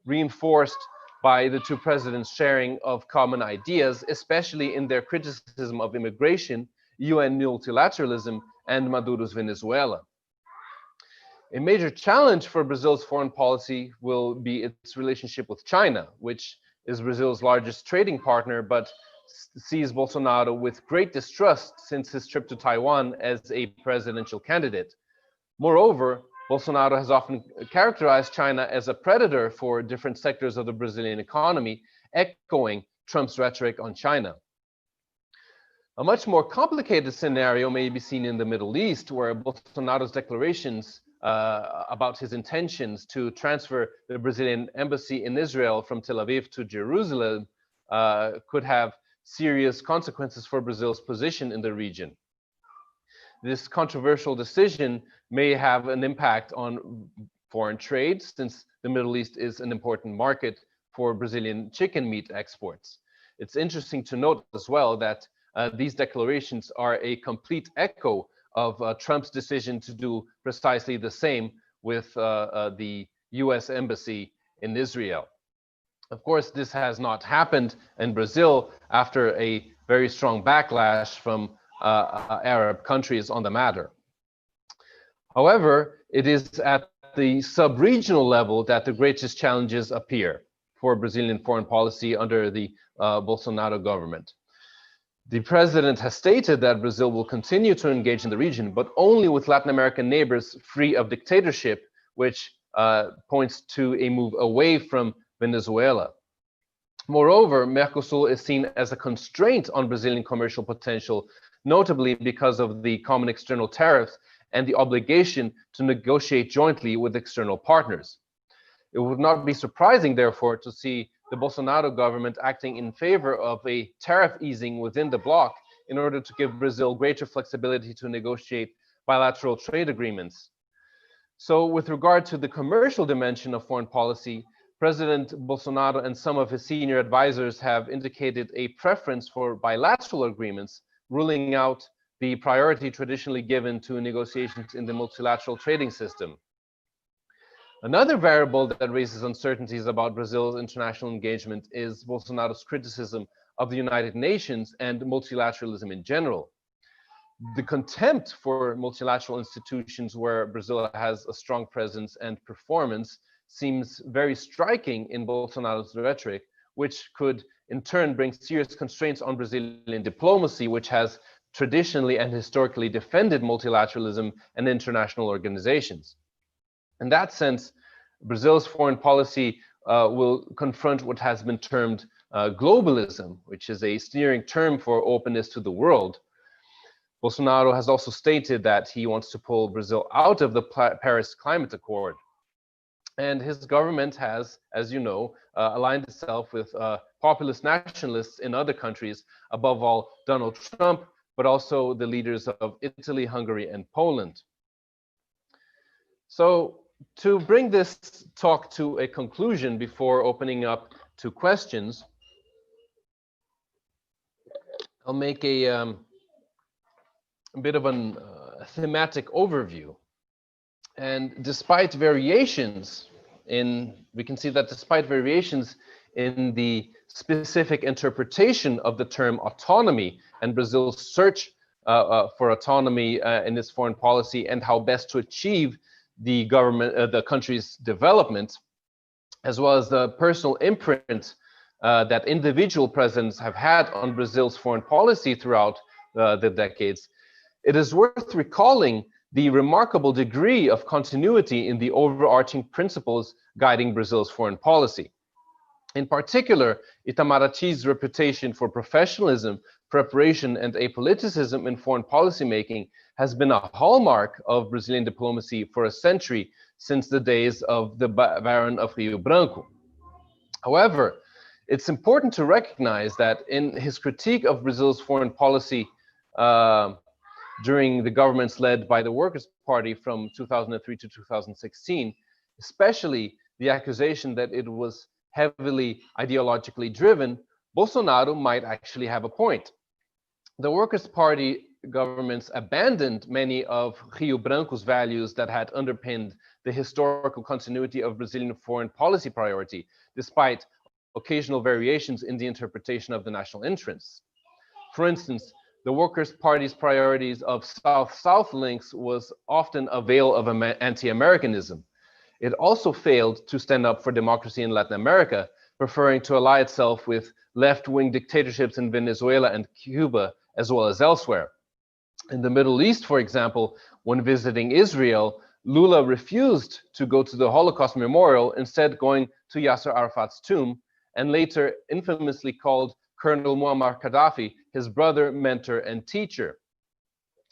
reinforced by the two presidents' sharing of common ideas, especially in their criticism of immigration, UN multilateralism, and Maduro's Venezuela. A major challenge for Brazil's foreign policy will be its relationship with China, which is Brazil's largest trading partner, but sees Bolsonaro with great distrust since his trip to Taiwan as a presidential candidate. Moreover, Bolsonaro has often characterized China as a predator for different sectors of the Brazilian economy, echoing Trump's rhetoric on China. A much more complicated scenario may be seen in the Middle East, where Bolsonaro's declarations about his intentions to transfer the Brazilian embassy in Israel from Tel Aviv to Jerusalem could have serious consequences for Brazil's position in the region. This controversial decision may have an impact on foreign trade, since the Middle East is an important market for Brazilian chicken meat exports. It's interesting to note as well that these declarations are a complete echo of Trump's decision to do precisely the same with the US embassy in Israel. Of course, this has not happened in Brazil after a very strong backlash from Arab countries on the matter. However, it is at the sub-regional level that the greatest challenges appear for Brazilian foreign policy under the Bolsonaro government. The president has stated that Brazil will continue to engage in the region, but only with Latin American neighbors free of dictatorship, which points to a move away from Venezuela. Moreover, Mercosur is seen as a constraint on Brazilian commercial potential, notably because of the common external tariffs and the obligation to negotiate jointly with external partners. It would not be surprising, therefore, to see the Bolsonaro government acting in favor of a tariff easing within the bloc in order to give Brazil greater flexibility to negotiate bilateral trade agreements. So with regard to the commercial dimension of foreign policy, President Bolsonaro and some of his senior advisors have indicated a preference for bilateral agreements, ruling out the priority traditionally given to negotiations in the multilateral trading system. Another variable that raises uncertainties about Brazil's international engagement is Bolsonaro's criticism of the United Nations and multilateralism in general. The contempt for multilateral institutions where Brazil has a strong presence and performance seems very striking in Bolsonaro's rhetoric, which could in turn bring serious constraints on Brazilian diplomacy, which has traditionally and historically defended multilateralism and international organizations. In that sense, Brazil's foreign policy will confront what has been termed globalism, which is a sneering term for openness to the world. Bolsonaro has also stated that he wants to pull Brazil out of the Paris Climate Accord. And his government has, as you know, aligned itself with populist nationalists in other countries, above all Donald Trump, but also the leaders of Italy, Hungary, and Poland. So to bring this talk to a conclusion before opening up to questions, I'll make a bit of a thematic overview. And despite variations we can see that despite variations in the specific interpretation of the term autonomy and Brazil's search for autonomy in its foreign policy and how best to achieve the country's development, as well as the personal imprint that individual presidents have had on Brazil's foreign policy throughout the decades, it is worth recalling the remarkable degree of continuity in the overarching principles guiding Brazil's foreign policy. In particular, Itamaraty's reputation for professionalism, preparation, and apoliticism in foreign policy making has been a hallmark of Brazilian diplomacy for a century, since the days of the Baron of Rio Branco. However, it's important to recognize that in his critique of Brazil's foreign policy during the governments led by the Workers' Party from 2003 to 2016, especially the accusation that it was heavily ideologically driven, Bolsonaro might actually have a point. The Workers' Party governments abandoned many of Rio Branco's values that had underpinned the historical continuity of Brazilian foreign policy priority, despite occasional variations in the interpretation of the national interests. For instance, the Workers' Party's priorities of South-South links was often a veil of anti-Americanism. It also failed to stand up for democracy in Latin America, preferring to ally itself with left-wing dictatorships in Venezuela and Cuba, as well as elsewhere. In the Middle East, for example, when visiting Israel, Lula refused to go to the Holocaust Memorial, instead going to Yasser Arafat's tomb, and later infamously called Colonel Muammar Gaddafi his brother, mentor, and teacher.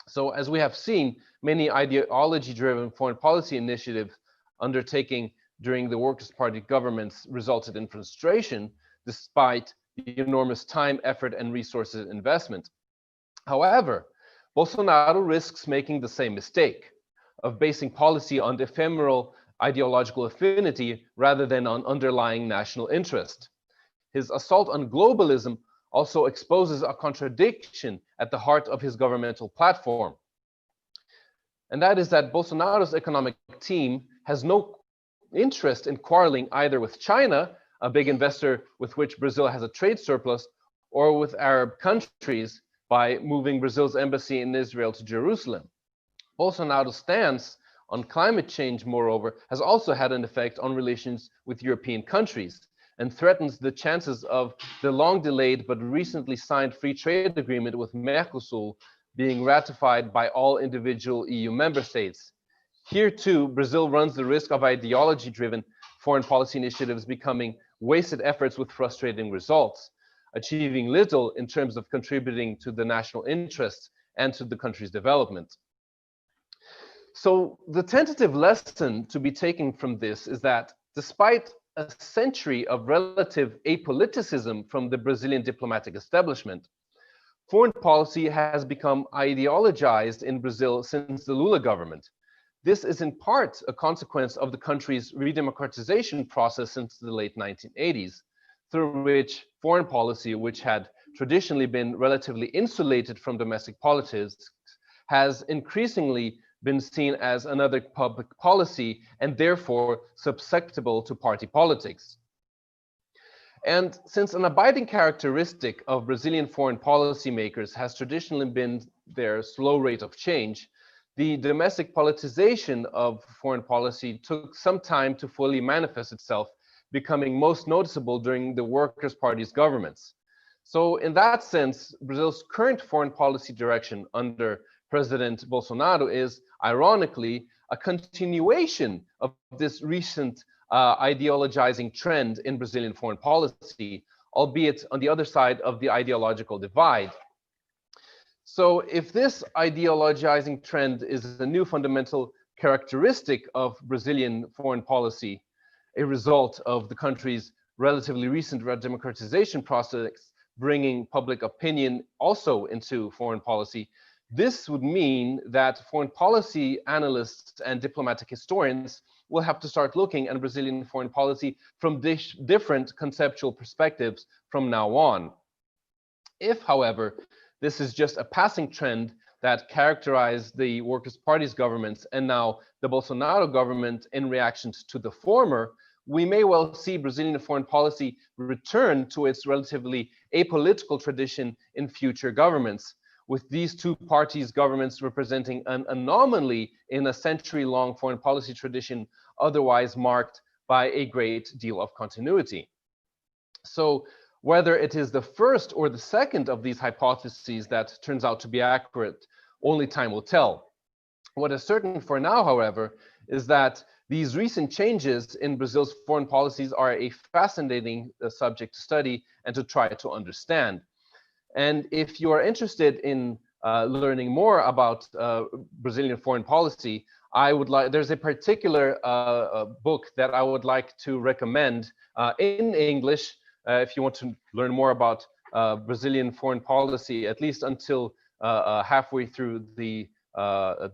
So as we have seen, many ideology-driven foreign policy initiatives undertaken during the Workers' Party governments resulted in frustration, despite the enormous time, effort, and resources investment. However, Bolsonaro risks making the same mistake of basing policy on ephemeral ideological affinity rather than on underlying national interest. His assault on globalism also exposes a contradiction at the heart of his governmental platform. And that is that Bolsonaro's economic team has no interest in quarreling either with China, a big investor with which Brazil has a trade surplus, or with Arab countries by moving Brazil's embassy in Israel to Jerusalem. Bolsonaro's stance on climate change, moreover, has also had an effect on relations with European countries and threatens the chances of the long-delayed but recently signed free trade agreement with Mercosur being ratified by all individual EU member states. Here too, Brazil runs the risk of ideology-driven foreign policy initiatives becoming wasted efforts with frustrating results, achieving little in terms of contributing to the national interests and to the country's development. So the tentative lesson to be taken from this is that despite a century of relative apoliticism from the Brazilian diplomatic establishment, foreign policy has become ideologized in Brazil since the Lula government. This is in part a consequence of the country's redemocratization process since the late 1980s, through which foreign policy, which had traditionally been relatively insulated from domestic politics, has increasingly been seen as another public policy and therefore susceptible to party politics. And since an abiding characteristic of Brazilian foreign policy makers has traditionally been their slow rate of change, the domestic politicization of foreign policy took some time to fully manifest itself, becoming most noticeable during the Workers' Party's governments. So in that sense, Brazil's current foreign policy direction under President Bolsonaro is, ironically, a continuation of this recent ideologizing trend in Brazilian foreign policy, albeit on the other side of the ideological divide. So if this ideologizing trend is a new fundamental characteristic of Brazilian foreign policy, a result of the country's relatively recent democratization process bringing public opinion also into foreign policy, this would mean that foreign policy analysts and diplomatic historians will have to start looking at Brazilian foreign policy from different conceptual perspectives from now on. If, however, this is just a passing trend that characterized the Workers' Party's governments and now the Bolsonaro government in reaction to the former, we may well see Brazilian foreign policy return to its relatively apolitical tradition in future governments, with these two parties governments representing an anomaly in a century-long foreign policy tradition otherwise marked by a great deal of continuity. So whether it is the first or the second of these hypotheses that turns out to be accurate, only time will tell. What is certain for now, however, is that these recent changes in Brazil's foreign policies are a fascinating subject to study and to try to understand. And if you are interested in learning more about Brazilian foreign policy, there's a particular book that I would like to recommend in English if you want to learn more about Brazilian foreign policy, at least until halfway through the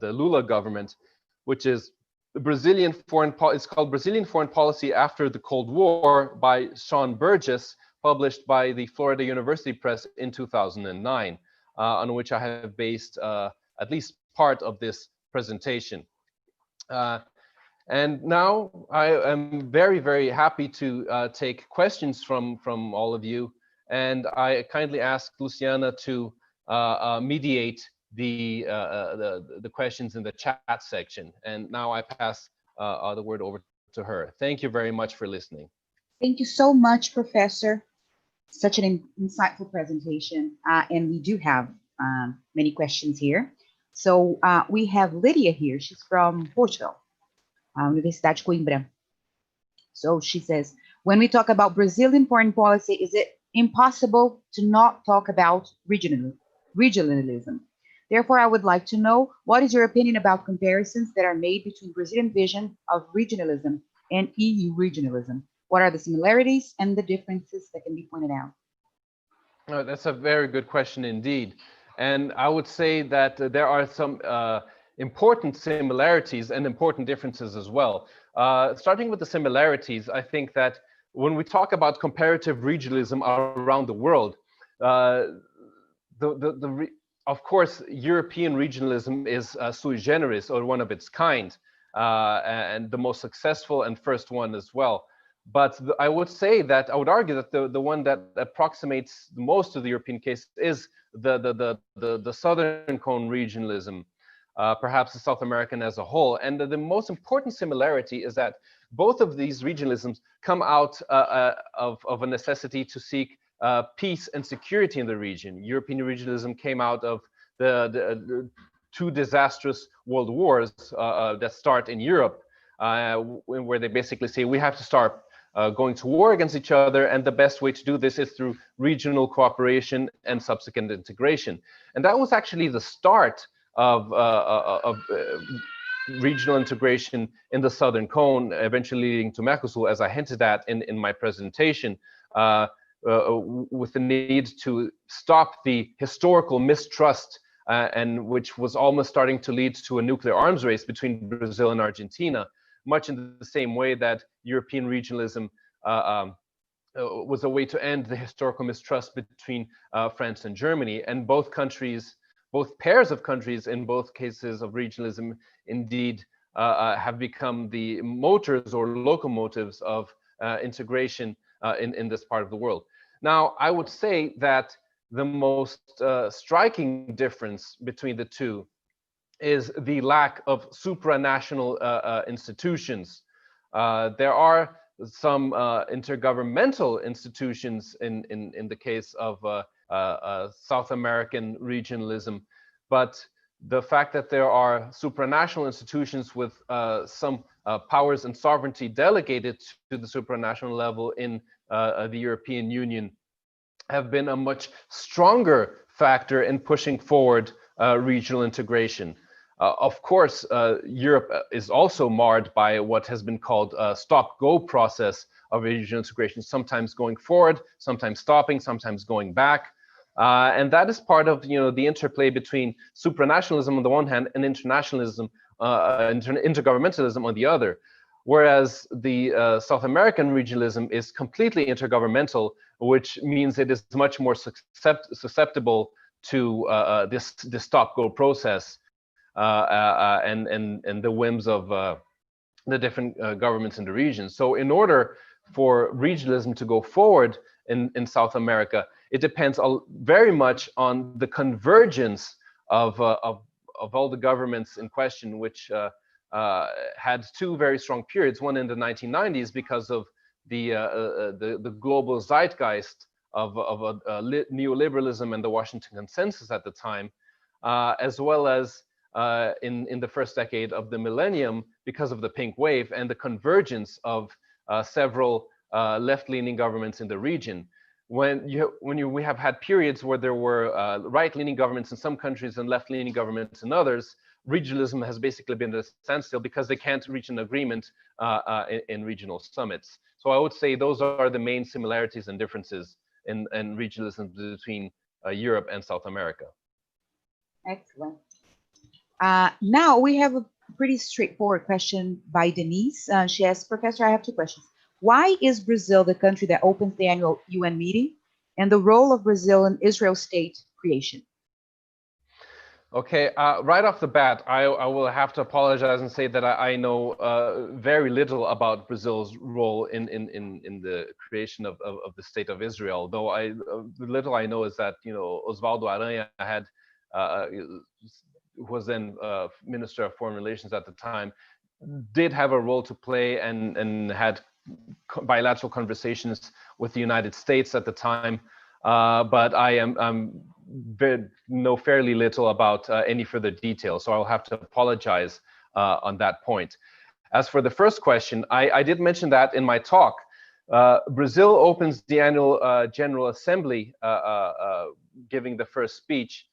Lula government, which is it's called Brazilian Foreign Policy After the Cold War by Sean Burgess, published by the Florida University Press in 2009, on which I have based at least part of this presentation. And now I am very, very happy to take questions from all of you. And I kindly ask Luciana to mediate the questions in the chat section. And now I pass the word over to her. Thank you very much for listening. Thank you so much, Professor. Such an insightful presentation. And we do have many questions here. So we have Lydia here. She's from Portugal, Universidade de Coimbra. So she says, when we talk about Brazilian foreign policy, is it impossible to not talk about regionalism? Therefore, I would like to know, what is your opinion about comparisons that are made between Brazilian vision of regionalism and EU regionalism? What are the similarities and the differences that can be pointed out? That's a very good question indeed. And I would say that there are some important similarities and important differences as well. Starting with the similarities, I think that when we talk about comparative regionalism around the world, of course, European regionalism is sui generis, or one of its kind, and the most successful and first one as well. But I would argue that the one that approximates most of the European case is the Southern Cone regionalism, perhaps the South American as a whole. And the most important similarity is that both of these regionalisms come out of a necessity to seek peace and security in the region. European regionalism came out of the two disastrous world wars that start in Europe, where they basically say we have to start going to war against each other, and the best way to do this is through regional cooperation and subsequent integration. And that was actually the start of regional integration in the Southern Cone, eventually leading to Mercosur, as I hinted at in my presentation, with the need to stop the historical mistrust, and which was almost starting to lead to a nuclear arms race between Brazil and Argentina, much in the same way that European regionalism was a way to end the historical mistrust between France and Germany. And both pairs of countries in both cases of regionalism indeed have become the motors or locomotives of integration in this part of the world. Now, I would say that the most striking difference between the two is the lack of supranational institutions. There are some intergovernmental institutions in the case of South American regionalism, but the fact that there are supranational institutions with some powers and sovereignty delegated to the supranational level in the European Union have been a much stronger factor in pushing forward regional integration. Of course, Europe is also marred by what has been called a stop-go process of regional integration, sometimes going forward, sometimes stopping, sometimes going back. And that is part of the interplay between supranationalism on the one hand and internationalism, intergovernmentalism on the other. Whereas the South American regionalism is completely intergovernmental, which means it is much more susceptible to this stop-go process and the whims of the different governments in the region. So in order for regionalism to go forward in South America, it depends very much on the convergence of all the governments in question, which had two very strong periods. One in the 1990s because of the global zeitgeist of neoliberalism and the Washington Consensus at the time, as well as in the first decade of the millennium because of the pink wave and the convergence of several left-leaning governments in the region. We have had periods where there were right-leaning governments in some countries and left-leaning governments in others, regionalism has basically been at a standstill because they can't reach an agreement in regional summits. So I would say those are the main similarities and differences in regionalism between Europe and South America. Excellent. Now we have a pretty straightforward question by Denise. She asks, Professor, I have two questions. Why is Brazil the country that opens the annual UN meeting, and the role of Brazil in Israel state creation? Okay, right off the bat, I will have to apologize and say that I know very little about Brazil's role in the creation of the state of Israel. Though the little I know is that, you know, Osvaldo Aranha had who was then Minister of Foreign Relations at the time, did have a role to play and had bilateral conversations with the United States at the time. But I'm know fairly little about any further details, so I'll have to apologize on that point. As for the first question, I did mention that in my talk. Brazil opens the annual General Assembly, giving the first speech,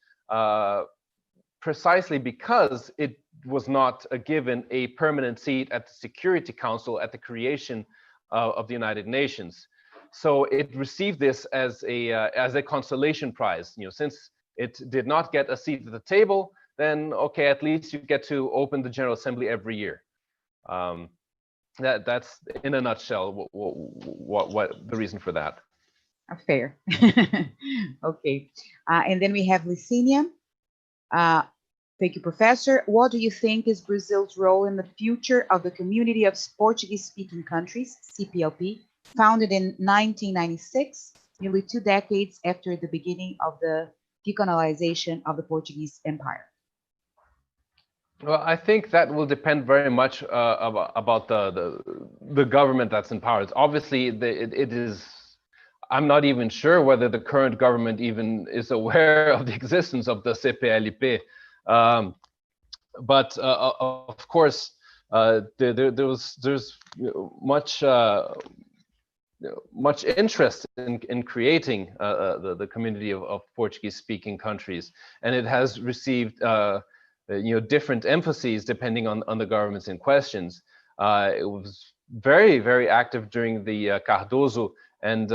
precisely because it was not given a permanent seat at the Security Council at the creation of the United Nations. So it received this as a consolation prize. You know, since it did not get a seat at the table, then okay, at least you get to open the General Assembly every year. That's in a nutshell what the reason for that. Fair. Okay, and then we have Licenia. Thank you, Professor. What do you think is Brazil's role in the future of the Community of Portuguese-Speaking Countries, CPLP, founded in 1996, nearly 2 decades after the beginning of the decolonization of the Portuguese Empire? Well, I think that will depend very much about the government that's in power. Obviously, it is. I'm not even sure whether the current government even is aware of the existence of the CPLP. But of course, there's much interest in creating the community of Portuguese-speaking countries, and it has received different emphases depending on the governments in questions. It was very, very active during the Cardoso and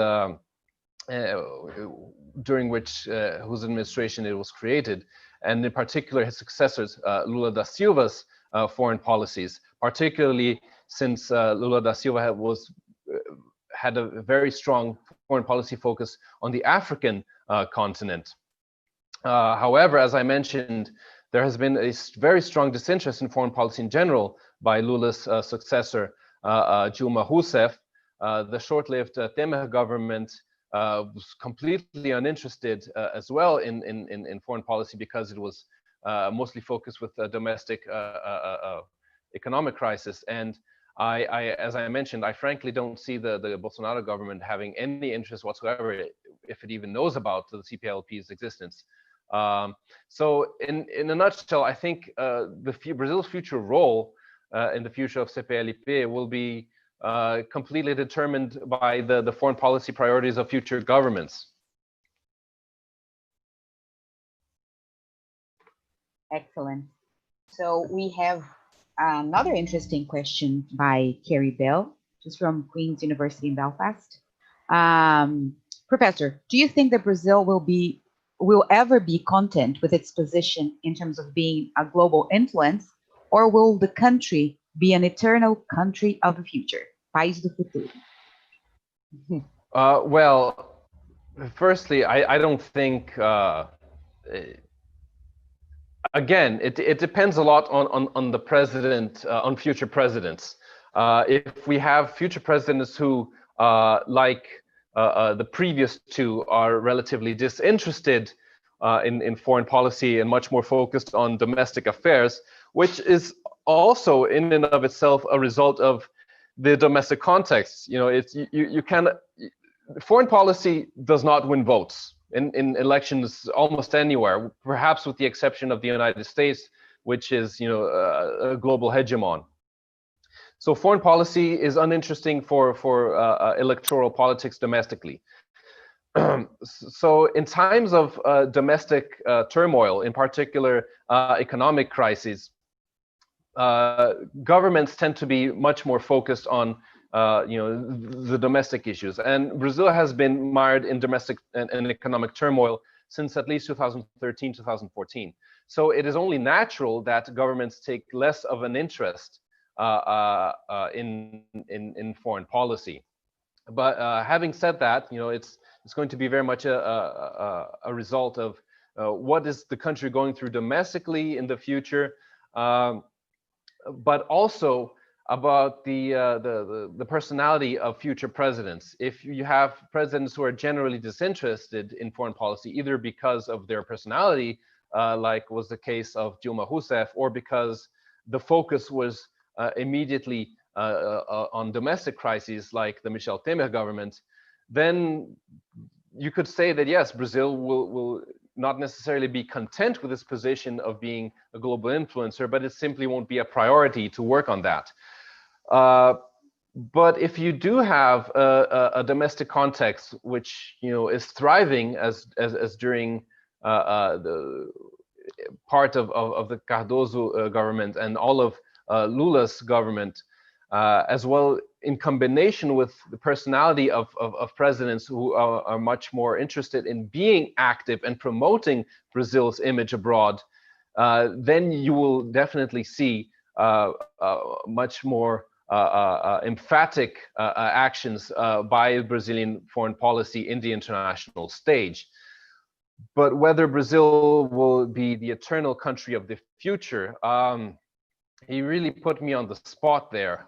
during whose administration it was created, and in particular his successors, Lula da Silva's foreign policies, particularly since Lula da Silva had a very strong foreign policy focus on the African continent. However, as I mentioned, there has been a very strong disinterest in foreign policy in general by Lula's successor, Dilma Rousseff. The short-lived Temer government was completely uninterested as well in foreign policy because it was mostly focused with the domestic economic crisis. And as I mentioned, I frankly don't see the Bolsonaro government having any interest whatsoever, if it even knows about the CPLP's existence. So in a nutshell, I think Brazil's future role in the future of CPLP will be completely determined by the foreign policy priorities of future governments. Excellent. So we have another interesting question by Carrie Bell, just from Queen's University in Belfast. Professor, do you think that Brazil will ever be content with its position in terms of being a global influence, or will the country be an eternal country of the future? País do futuro. Well, firstly, I don't think again, it depends a lot on the president, on future presidents. If we have future presidents who, like the previous two, are relatively disinterested in foreign policy and much more focused on domestic affairs, which is also in and of itself a result of the domestic context. You know, it's you can foreign policy does not win votes in elections almost anywhere, perhaps with the exception of the United States, which is, you know, a global hegemon. So foreign policy is uninteresting for electoral politics domestically. So in times of domestic turmoil, in particular economic crises, governments tend to be much more focused on you know, the domestic issues. And Brazil has been mired in domestic and economic turmoil since at least 2013, 2014. So it is only natural that governments take less of an interest in foreign policy. But having said that, you know, it's going to be very much a result of what is the country going through domestically in the future, but also about the personality of future presidents. If you have presidents who are generally disinterested in foreign policy, either because of their personality, like was the case of Dilma Rousseff, or because the focus was immediately on domestic crises like the Michel Temer government, then you could say that yes, Brazil will not necessarily be content with this position of being a global influencer, but it simply won't be a priority to work on that. But if you do have a domestic context which, you know, is thriving as during the part of the Cardoso government and all of Lula's government, as well, in combination with the personality of presidents who are much more interested in being active and promoting Brazil's image abroad, then you will definitely see much more emphatic actions by Brazilian foreign policy in the international stage. But whether Brazil will be the eternal country of the future, he really put me on the spot there,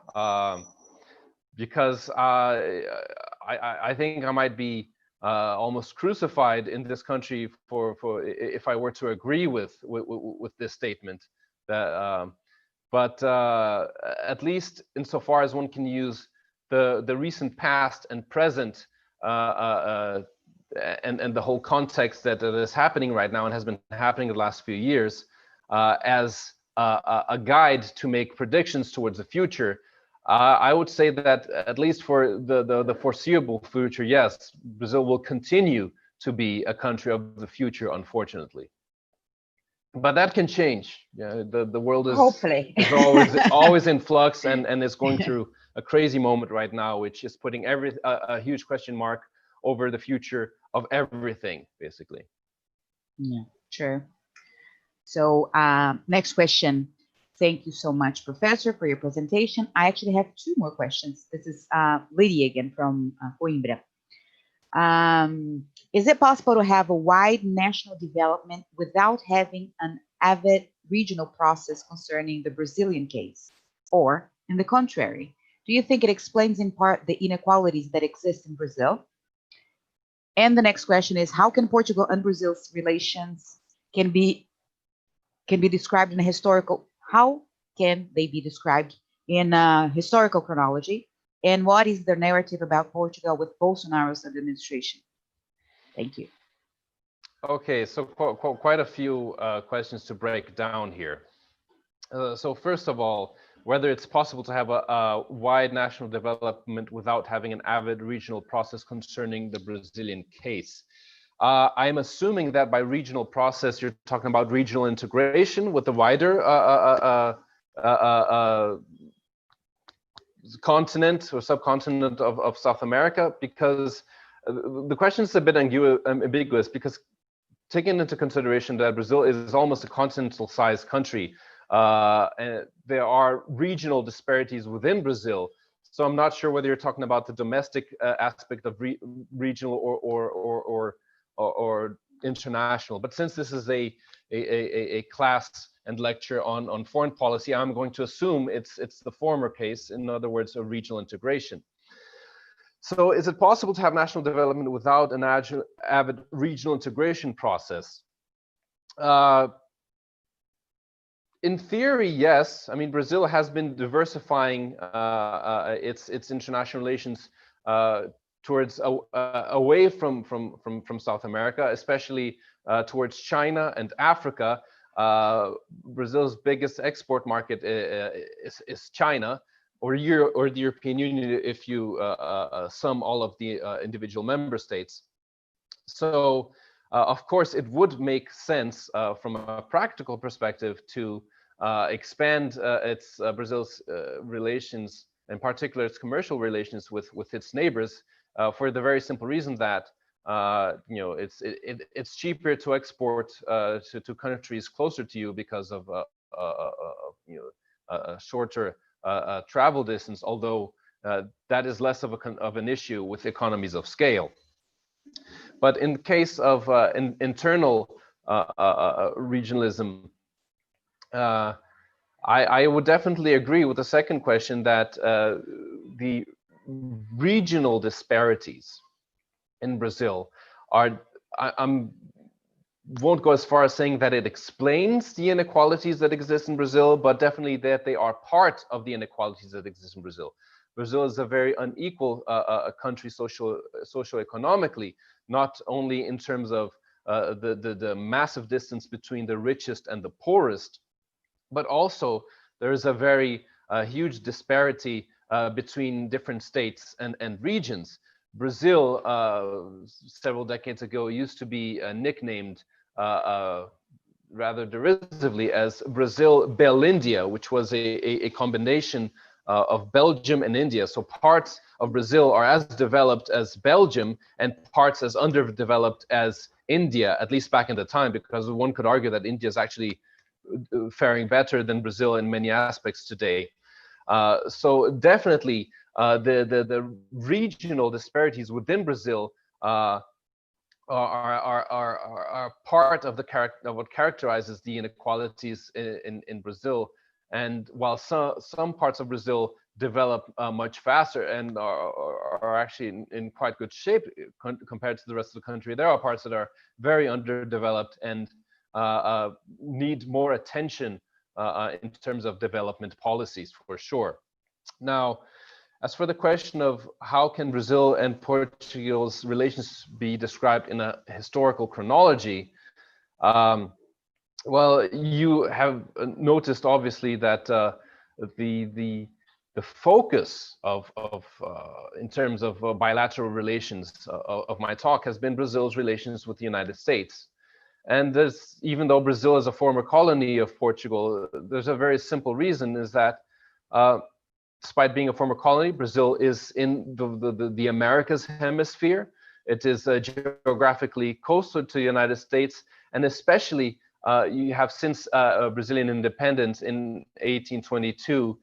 because I think I might be almost crucified in this country for if I were to agree with this statement. That, but at least insofar as one can use the recent past and present and the whole context that is happening right now and has been happening the last few years as a guide to make predictions towards the future, I would say that at least for the foreseeable future, yes, Brazil will continue to be a country of the future, unfortunately. But that can change. Yeah, the world is Hopefully is always in flux and is going through a crazy moment right now, which is putting a huge question mark over the future of everything, basically. Yeah, true. So next question. Thank you so much, Professor, for your presentation. I actually have two more questions. This is Lydia again from Coimbra. Is it possible to have a wide national development without having an avid regional process concerning the Brazilian case? Or, in the contrary, do you think it explains in part the inequalities that exist in Brazil? And the next question is, how can Portugal and Brazil's relations can be described in a historical, how can they be described in a historical chronology? And what is the narrative about Portugal with Bolsonaro's administration? Thank you. Okay, so quite a few questions to break down here. So first of all, whether it's possible to have a wide national development without having an avid regional process concerning the Brazilian case. I'm assuming that by regional process, you're talking about regional integration with the wider continent or subcontinent of South America, because the question is a bit ambiguous, because taking into consideration that Brazil is almost a continental-sized country, and there are regional disparities within Brazil. So I'm not sure whether you're talking about the domestic aspect of regional or international. But since this is a class and lecture on foreign policy, I'm going to assume it's the former case, in other words, a regional integration. So is it possible to have national development without an avid regional integration process? In theory, yes. I mean, Brazil has been diversifying its international relations towards away from South America, especially towards China and Africa. Brazil's biggest export market is China, or the European Union, if you sum all of the individual member states. So, of course, it would make sense from a practical perspective to expand Brazil's relations, in particular its commercial relations with its neighbors, for the very simple reason that it's cheaper to export to countries closer to you because of a shorter travel distance, although that is less of an issue with economies of scale. But in case of internal regionalism, I would definitely agree with the second question that the regional disparities in Brazil are, I won't go as far as saying that it explains the inequalities that exist in Brazil, but definitely that they are part of the inequalities that exist in Brazil. Brazil is a very unequal country socioeconomically, not only in terms of the massive distance between the richest and the poorest, but also there is a very huge disparity between different states and regions. Brazil, several decades ago, used to be nicknamed rather derisively as Brazil Belindia, which was a combination of Belgium and India. So parts of Brazil are as developed as Belgium and parts as underdeveloped as India, at least back in the time, because one could argue that India is actually faring better than Brazil in many aspects today. So definitely the regional disparities within Brazil are part of what characterizes the inequalities in Brazil. And while some parts of Brazil develop much faster and are actually in quite good shape compared to the rest of the country, there are parts that are very underdeveloped and need more attention in terms of development policies, for sure. Now, as for the question of how can Brazil and Portugal's relations be described in a historical chronology, well, you have noticed obviously that the focus of in terms of bilateral relations of my talk has been Brazil's relations with the United States. And there's, even though Brazil is a former colony of Portugal, there's a very simple reason, is that despite being a former colony, Brazil is in the Americas hemisphere. It is geographically closer to the United States, and especially you have, since Brazilian independence in 1822,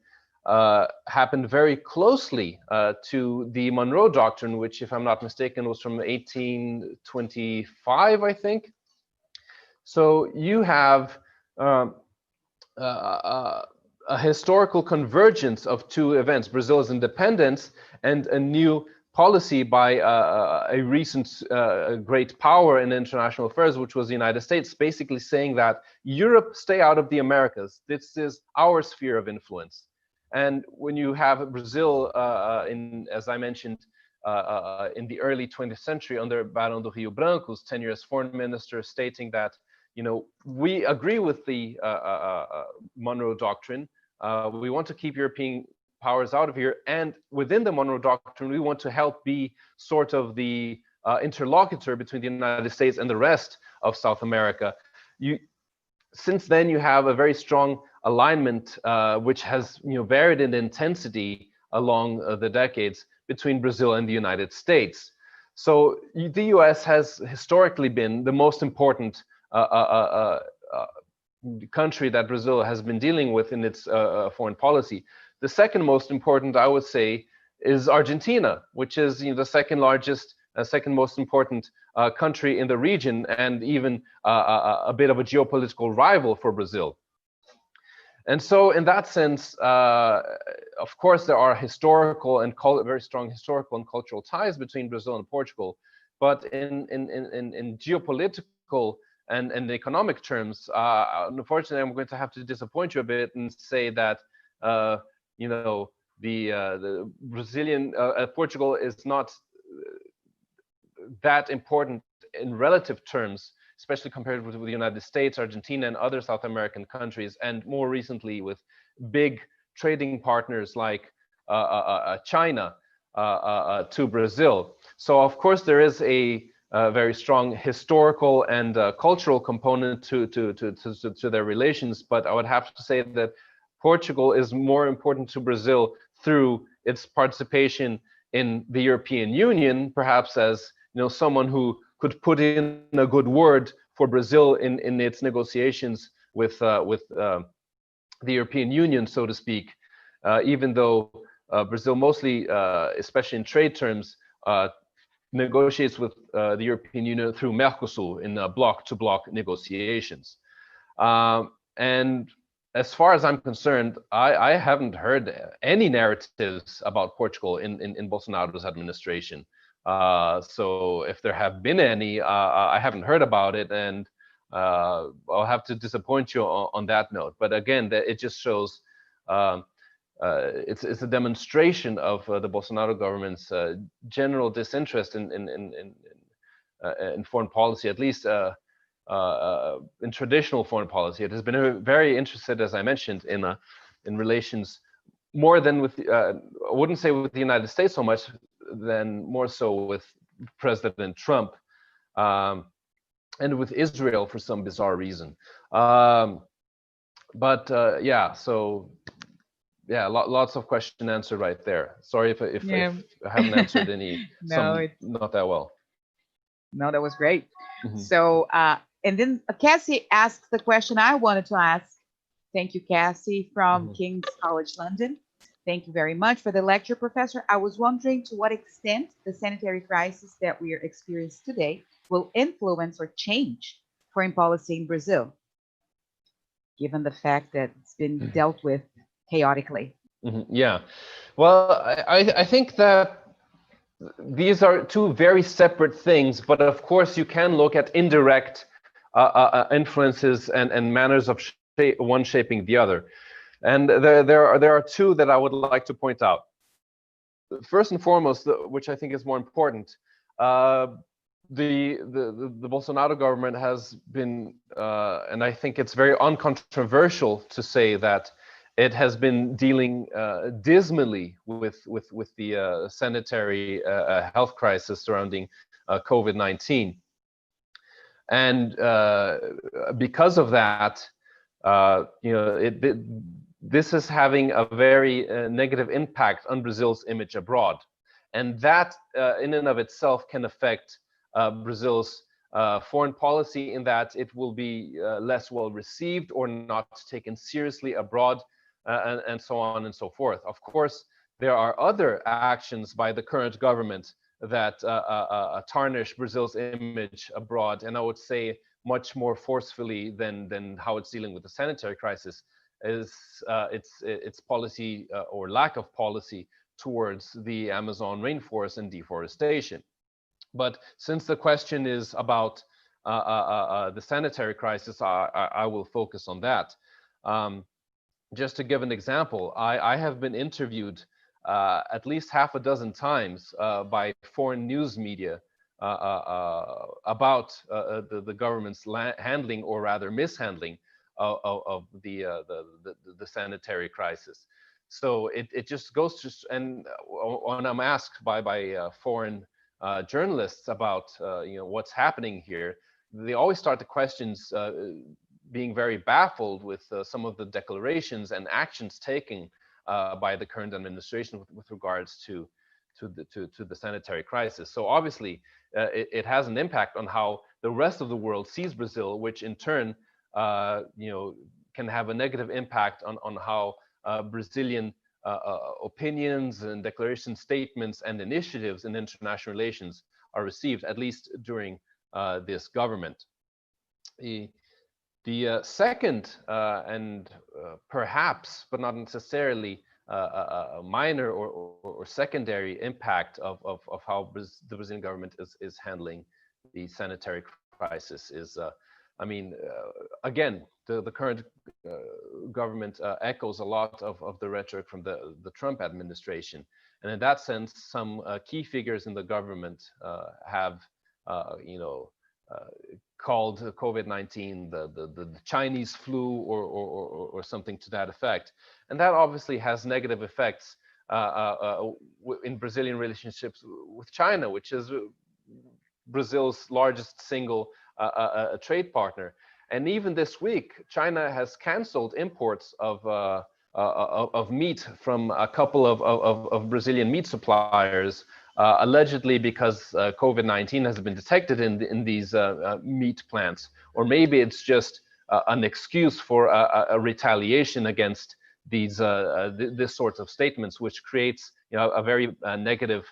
happened very closely to the Monroe Doctrine, which, if I'm not mistaken, was from 1825, I think. So you have a historical convergence of two events: Brazil's independence and a new policy by a recent great power in international affairs, which was the United States, basically saying that Europe, stay out of the Americas. This is our sphere of influence. And when you have Brazil, as I mentioned, in the early 20th century under Barão do Rio Branco's tenure as foreign minister, stating that, you know, we agree with the Monroe Doctrine. We want to keep European powers out of here, and within the Monroe Doctrine, we want to help be sort of the interlocutor between the United States and the rest of South America. Since then, you have a very strong alignment, which has, you know, varied in intensity along the decades between Brazil and the United States. So the U.S. has historically been the most important country that Brazil has been dealing with in its foreign policy. The second most important, I would say, is Argentina, which is, you know, the second largest second most important country in the region, and even a bit of a geopolitical rival for Brazil. And so in that sense, of course, there are historical and very strong historical and cultural ties between Brazil and Portugal. But in geopolitical and economic terms, unfortunately, I'm going to have to disappoint you a bit and say that, you know, the Brazilian, Portugal is not that important in relative terms, especially compared with the United States, Argentina, and other South American countries, and more recently with big trading partners like China to Brazil. So of course there is a very strong historical and cultural component to their relations, but I would have to say that Portugal is more important to Brazil through its participation in the European Union, perhaps as, you know, someone who could put in a good word for Brazil in its negotiations with the European Union, so to speak, even though Brazil mostly, especially in trade terms, negotiates with the European Union through Mercosur in block-to-block negotiations. And as far as I'm concerned, I haven't heard any narratives about Portugal in Bolsonaro's administration. So if there have been any, I haven't heard about it, and I'll have to disappoint you on that note. But again, it just shows it's a demonstration of the Bolsonaro government's general disinterest in foreign policy, at least in traditional foreign policy. It has been very interested, as I mentioned, in relations more than with, I wouldn't say with the United States so much, than more so with President Trump, and with Israel for some bizarre reason. Yeah, so yeah, lots of question answer right there. Sorry if I haven't answered any, No, not that well. No, that was great. So, and then Cassie asked the question I wanted to ask. Thank you, Cassie, from King's College London. Thank you very much for the lecture, Professor. I was wondering to what extent the sanitary crisis that we are experiencing today will influence or change foreign policy in Brazil, given the fact that it's been dealt with chaotically. Yeah, well, I think that these are two very separate things, but of course you can look at indirect influences and manners of one shaping the other. And there are two that I would like to point out. First and foremost, which I think is more important, the Bolsonaro government has been, and I think it's very uncontroversial to say that it has been dealing dismally with the sanitary health crisis surrounding COVID-19, and because of that, you know, this is having a very negative impact on Brazil's image abroad. And that in and of itself can affect Brazil's foreign policy, in that it will be less well received or not taken seriously abroad, and so on and so forth. Of course, there are other actions by the current government that tarnish Brazil's image abroad, and I would say much more forcefully than how it's dealing with the sanitary crisis, is its policy or lack of policy towards the Amazon rainforest and deforestation. But since the question is about the sanitary crisis, I will focus on that. Just to give an example, I have been interviewed at least half a dozen times by foreign news media about the government's handling, or rather mishandling, of the sanitary crisis. So it just goes to, and when I'm asked by foreign journalists about you know, what's happening here, they always start the questions being very baffled with some of the declarations and actions taken by the current administration with regards to the sanitary crisis. So obviously it has an impact on how the rest of the world sees Brazil, which in turn you know, can have a negative impact on how Brazilian opinions and declaration statements and initiatives in international relations are received, at least during this government. The second and perhaps, but not necessarily, a minor or secondary impact of how the Brazilian government is handling the sanitary crisis is, I mean, again, the current government echoes a lot of the rhetoric from the Trump administration. And in that sense, some key figures in the government have, called COVID-19 the Chinese flu or something to that effect. And that obviously has negative effects in Brazilian relationships with China, which is Brazil's largest single trade partner. And even this week, China has canceled imports of meat from a couple of Brazilian meat suppliers, allegedly because COVID-19 has been detected in these meat plants. Or maybe it's just an excuse for a retaliation against these this sort of statements, which creates a very negative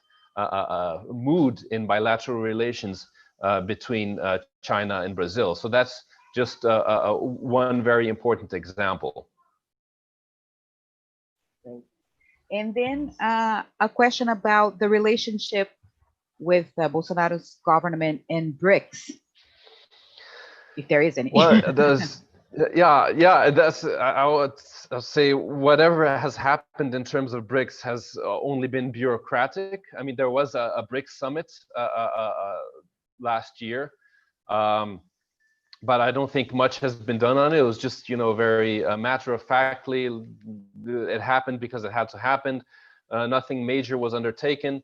mood in bilateral relations between China and Brazil. So that's just one very important example. Great. And then a question about the relationship with Bolsonaro's government and BRICS, if there is any. Well, that's I would say whatever has happened in terms of BRICS has only been bureaucratic. I mean, there was a BRICS summit last year, but I don't think much has been done on it. It was just, very matter-of-factly, it happened because it had to happen. Nothing major was undertaken.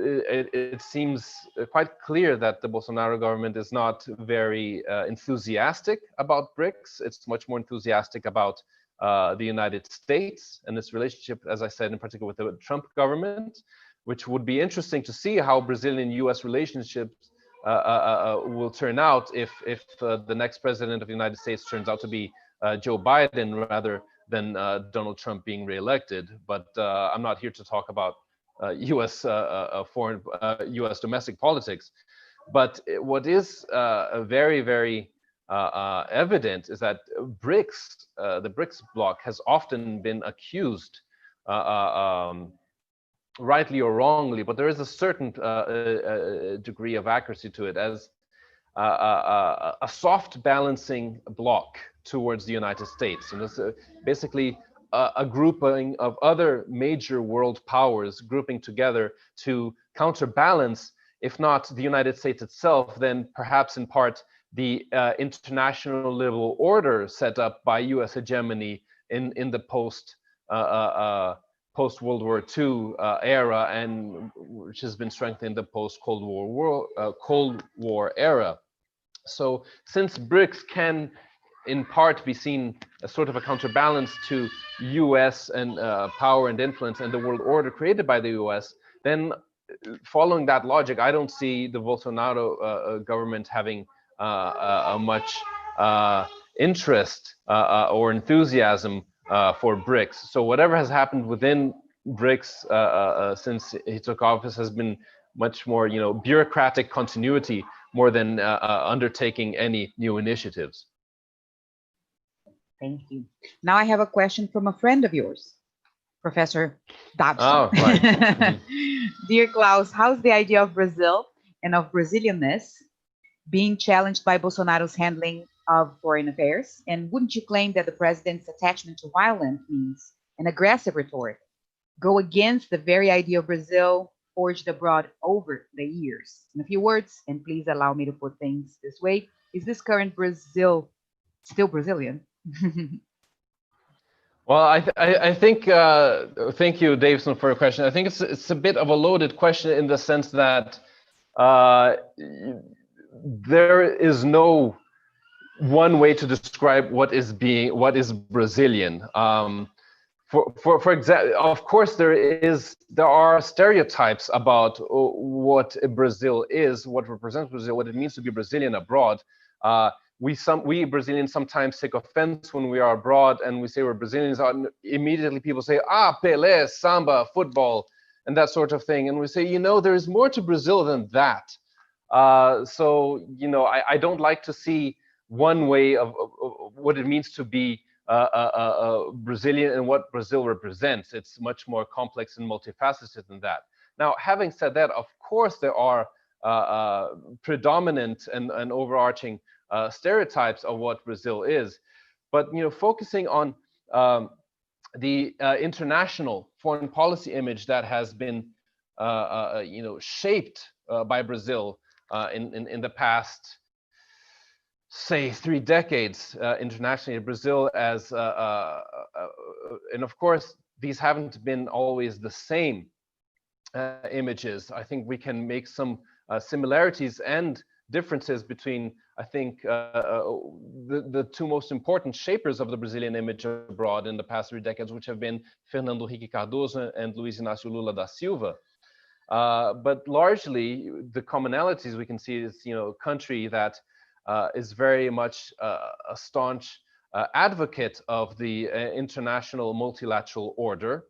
It seems quite clear that the Bolsonaro government is not very enthusiastic about BRICS. It's much more enthusiastic about the United States and its relationship, as I said, in particular with the Trump government, which would be interesting to see how Brazilian-U.S. relationships will turn out if the next president of the United States turns out to be Joe Biden rather than Donald Trump being reelected. But I'm not here to talk about U.S. U.S. domestic politics. But what is very, very evident is that BRICS, the BRICS bloc, has often been accused, rightly or wrongly, but there is a certain degree of accuracy to it, as a soft balancing bloc towards the United States. And it's basically a grouping of other major world powers grouping together to counterbalance, if not the United States itself, then perhaps in part the international liberal order set up by U.S. hegemony in the post-World War II era, and which has been strengthened in the post-Cold War era. So since BRICS can in part be seen as sort of a counterbalance to U.S. and power and influence and the world order created by the U.S., then following that logic, I don't see the Bolsonaro government having much interest or enthusiasm for BRICS. So whatever has happened within BRICS since he took office has been much more, bureaucratic continuity more than undertaking any new initiatives. Thank you. Now I have a question from a friend of yours, Professor Dobson. Oh, right. Mm-hmm. Dear Klaus, how's the idea of Brazil and of Brazilianness being challenged by Bolsonaro's handling of foreign affairs? And wouldn't you claim that the president's attachment to violent means and aggressive rhetoric go against the very idea of Brazil forged abroad over the years? In a few words, and please allow me to put things this way, is this current Brazil still Brazilian? Well, I think, thank you, Davison, for your question. I think it's a bit of a loaded question in the sense that there is no one way to describe what is Brazilian. For example, of course, there are stereotypes about what Brazil is, what represents Brazil, what it means to be Brazilian abroad. We Brazilians sometimes take offense when we are abroad and we say we're Brazilians. Immediately people say, Pelé, samba, football, and that sort of thing. And we say, you know, there is more to Brazil than that. So, you know, I don't like to see one way of what it means to be Brazilian and what Brazil represents. It's much more complex and multifaceted than that. Now, having said that, of course, there are predominant and overarching stereotypes of what Brazil is. But, you know, focusing on the international foreign policy image that has been, you know, shaped by Brazil in the past, say, 3 decades internationally, Brazil as, and of course, these haven't been always the same images. I think we can make some similarities and differences between, I think, the 2 most important shapers of the Brazilian image abroad in the past 3 decades, which have been Fernando Henrique Cardoso and Luiz Inácio Lula da Silva. But largely, the commonalities we can see is, you know, a country that is very much a staunch advocate of the international multilateral order.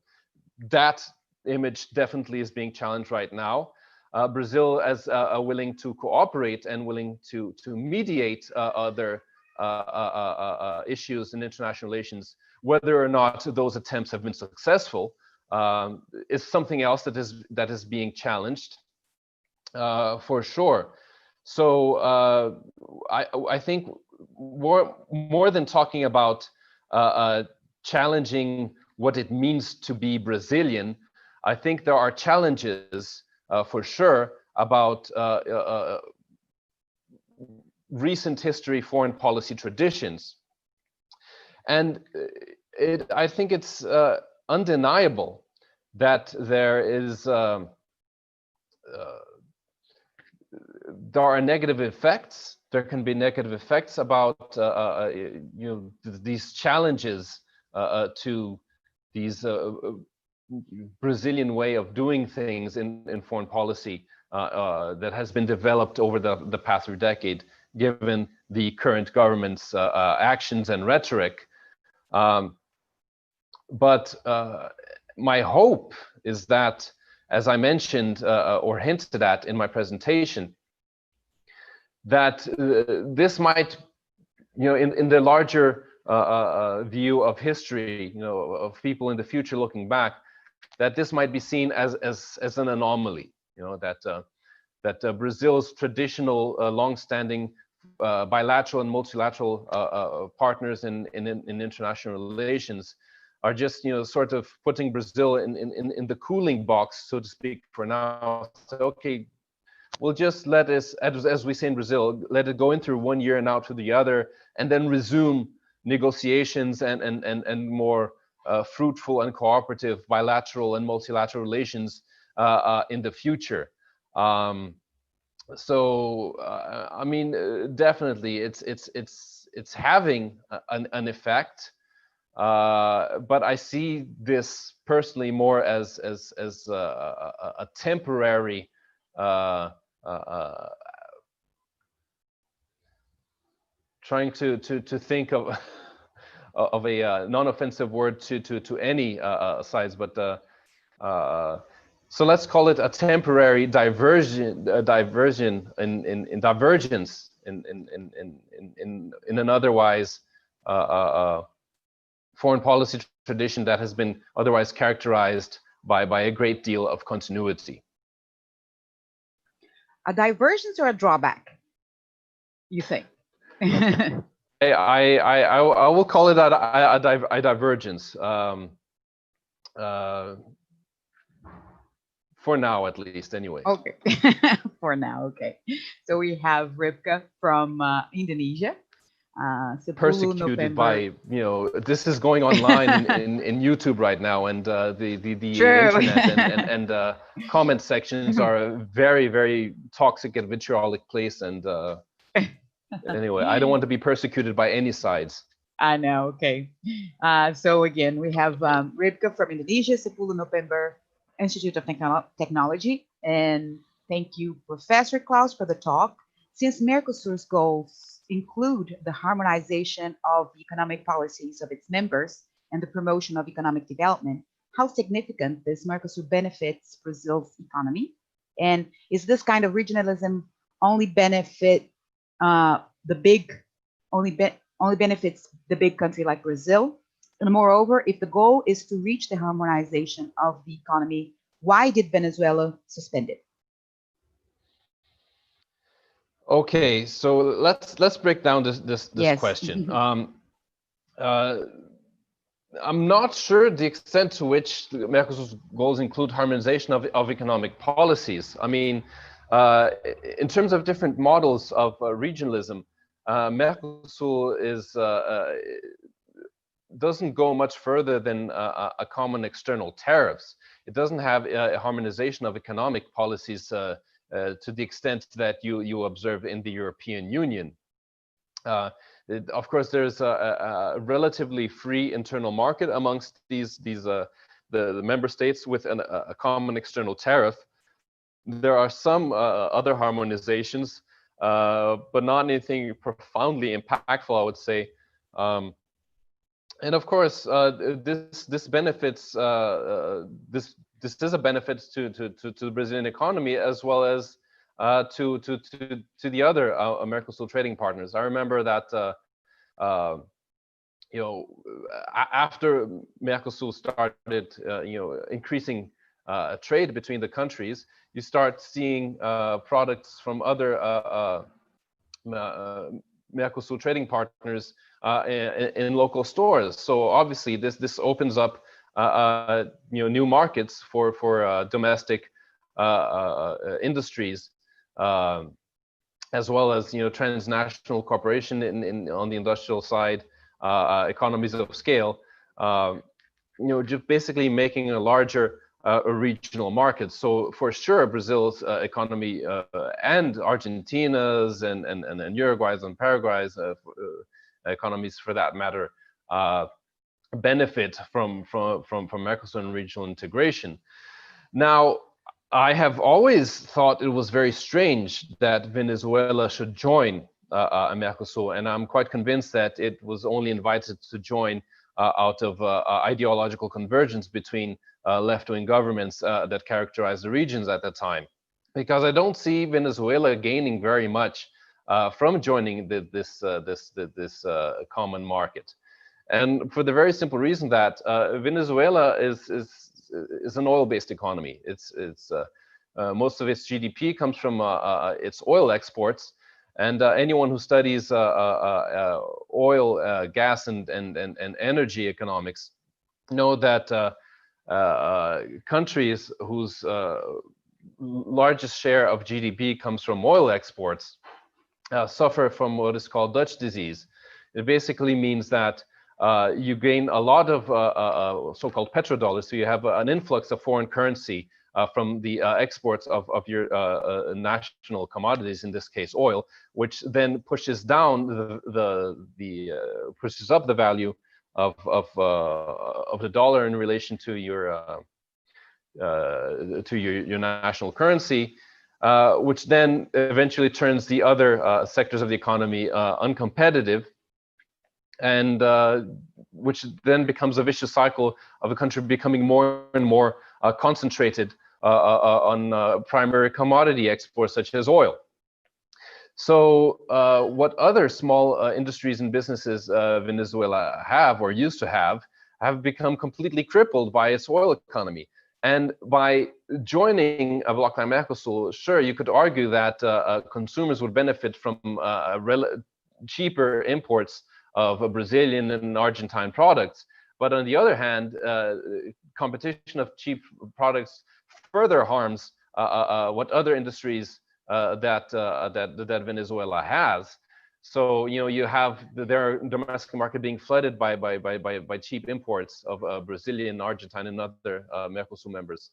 That image definitely is being challenged right now. Brazil as willing to cooperate and willing to mediate other issues in international relations, whether or not those attempts have been successful, is something else that is being challenged for sure. So I think more than talking about challenging what it means to be Brazilian, I think there are challenges for sure about recent history, foreign policy traditions. And I think it's undeniable that there is there are negative effects. There can be negative effects about you know, these challenges to these Brazilian way of doing things in foreign policy that has been developed over the past decade, given the current government's actions and rhetoric. But my hope is that, as I mentioned or hinted at in my presentation, that this might, you know, in the larger view of history, you know, of people in the future looking back, that this might be seen as an anomaly, you know, that Brazil's traditional, long-standing bilateral and multilateral partners in international relations are just, you know, sort of putting Brazil in the cooling box, so to speak, for now. So, okay, we'll just let us, as we say in Brazil, let it go in through 1 year and out to the other, and then resume negotiations and more fruitful and cooperative bilateral and multilateral relations in the future. So I mean, definitely, it's having an effect, but I see this personally more as a temporary trying to think of a non-offensive word to any sides, but so let's call it a temporary diversion in divergence in an otherwise foreign policy tradition that has been otherwise characterized by a great deal of continuity. A divergence or a drawback, you think? I will call it a divergence. For now, at least, anyway. Okay, for now, okay. So we have Ripka from Indonesia. Persecuted by, you know, this is going online in YouTube right now, and the internet and comment sections are a very, very toxic and vitriolic place, and anyway, I don't want to be persecuted by any sides. I know, okay. So again, we have Ripka from Indonesia, 10 November, Institute of Technology. And thank you, Professor Klaus, for the talk. Since Mercosur's goals include the harmonization of the economic policies of its members and the promotion of economic development, how significant this Mercosur benefits Brazil's economy? And is this kind of regionalism only benefit the big, only benefits the big country like Brazil? And moreover, if the goal is to reach the harmonization of the economy, why did Venezuela suspend it? Okay, so let's break down this Yes. question. I'm not sure the extent to which Mercosur's goals include harmonization of economic policies. I mean, in terms of different models of regionalism, Mercosur doesn't go much further than a common external tariffs. It doesn't have a harmonization of economic policies to the extent that you observe in the European Union. Of course, there's a relatively free internal market amongst the member states with a common external tariff. There are some other harmonizations, but not anything profoundly impactful, I would say. And of course, this benefits this is a benefit to the Brazilian economy as well as to the other Mercosur trading partners. I remember that after Mercosur started increasing trade between the countries, you start seeing products from other Mercosur trading partners in local stores. So obviously this opens up new markets for domestic industries, as well as transnational cooperation on the industrial side, economies of scale, just basically making a larger regional market. So for sure, Brazil's economy and Argentina's and Uruguay's and Paraguay's economies, for that matter, benefit from Mercosur and regional integration. Now, I have always thought it was very strange that Venezuela should join Mercosur, and I'm quite convinced that it was only invited to join out of ideological convergence between left-wing governments that characterized the regions at the time, because I don't see Venezuela gaining very much from joining this common market, and for the very simple reason that Venezuela is an oil-based economy. It's most of its GDP comes from its oil exports, and anyone who studies oil, gas, and energy economics know that countries whose largest share of GDP comes from oil exports suffer from what is called Dutch disease. It basically means that you gain a lot of so-called petrodollars, so you have an influx of foreign currency from the exports of your national commodities, in this case oil, which then pushes down pushes up the value of the dollar in relation to your national currency, which then eventually turns the other sectors of the economy uncompetitive, and which then becomes a vicious cycle of the country becoming more and more concentrated on primary commodity exports such as oil. So what other small industries and businesses Venezuela have or used to have become completely crippled by its oil economy. And by joining a bloc like Mercosur, sure, you could argue that consumers would benefit from cheaper imports of Brazilian and Argentine products. But on the other hand, competition of cheap products further harms what other industries that Venezuela has. So you have their domestic market being flooded by cheap imports of Brazilian, Argentine, and other Mercosur members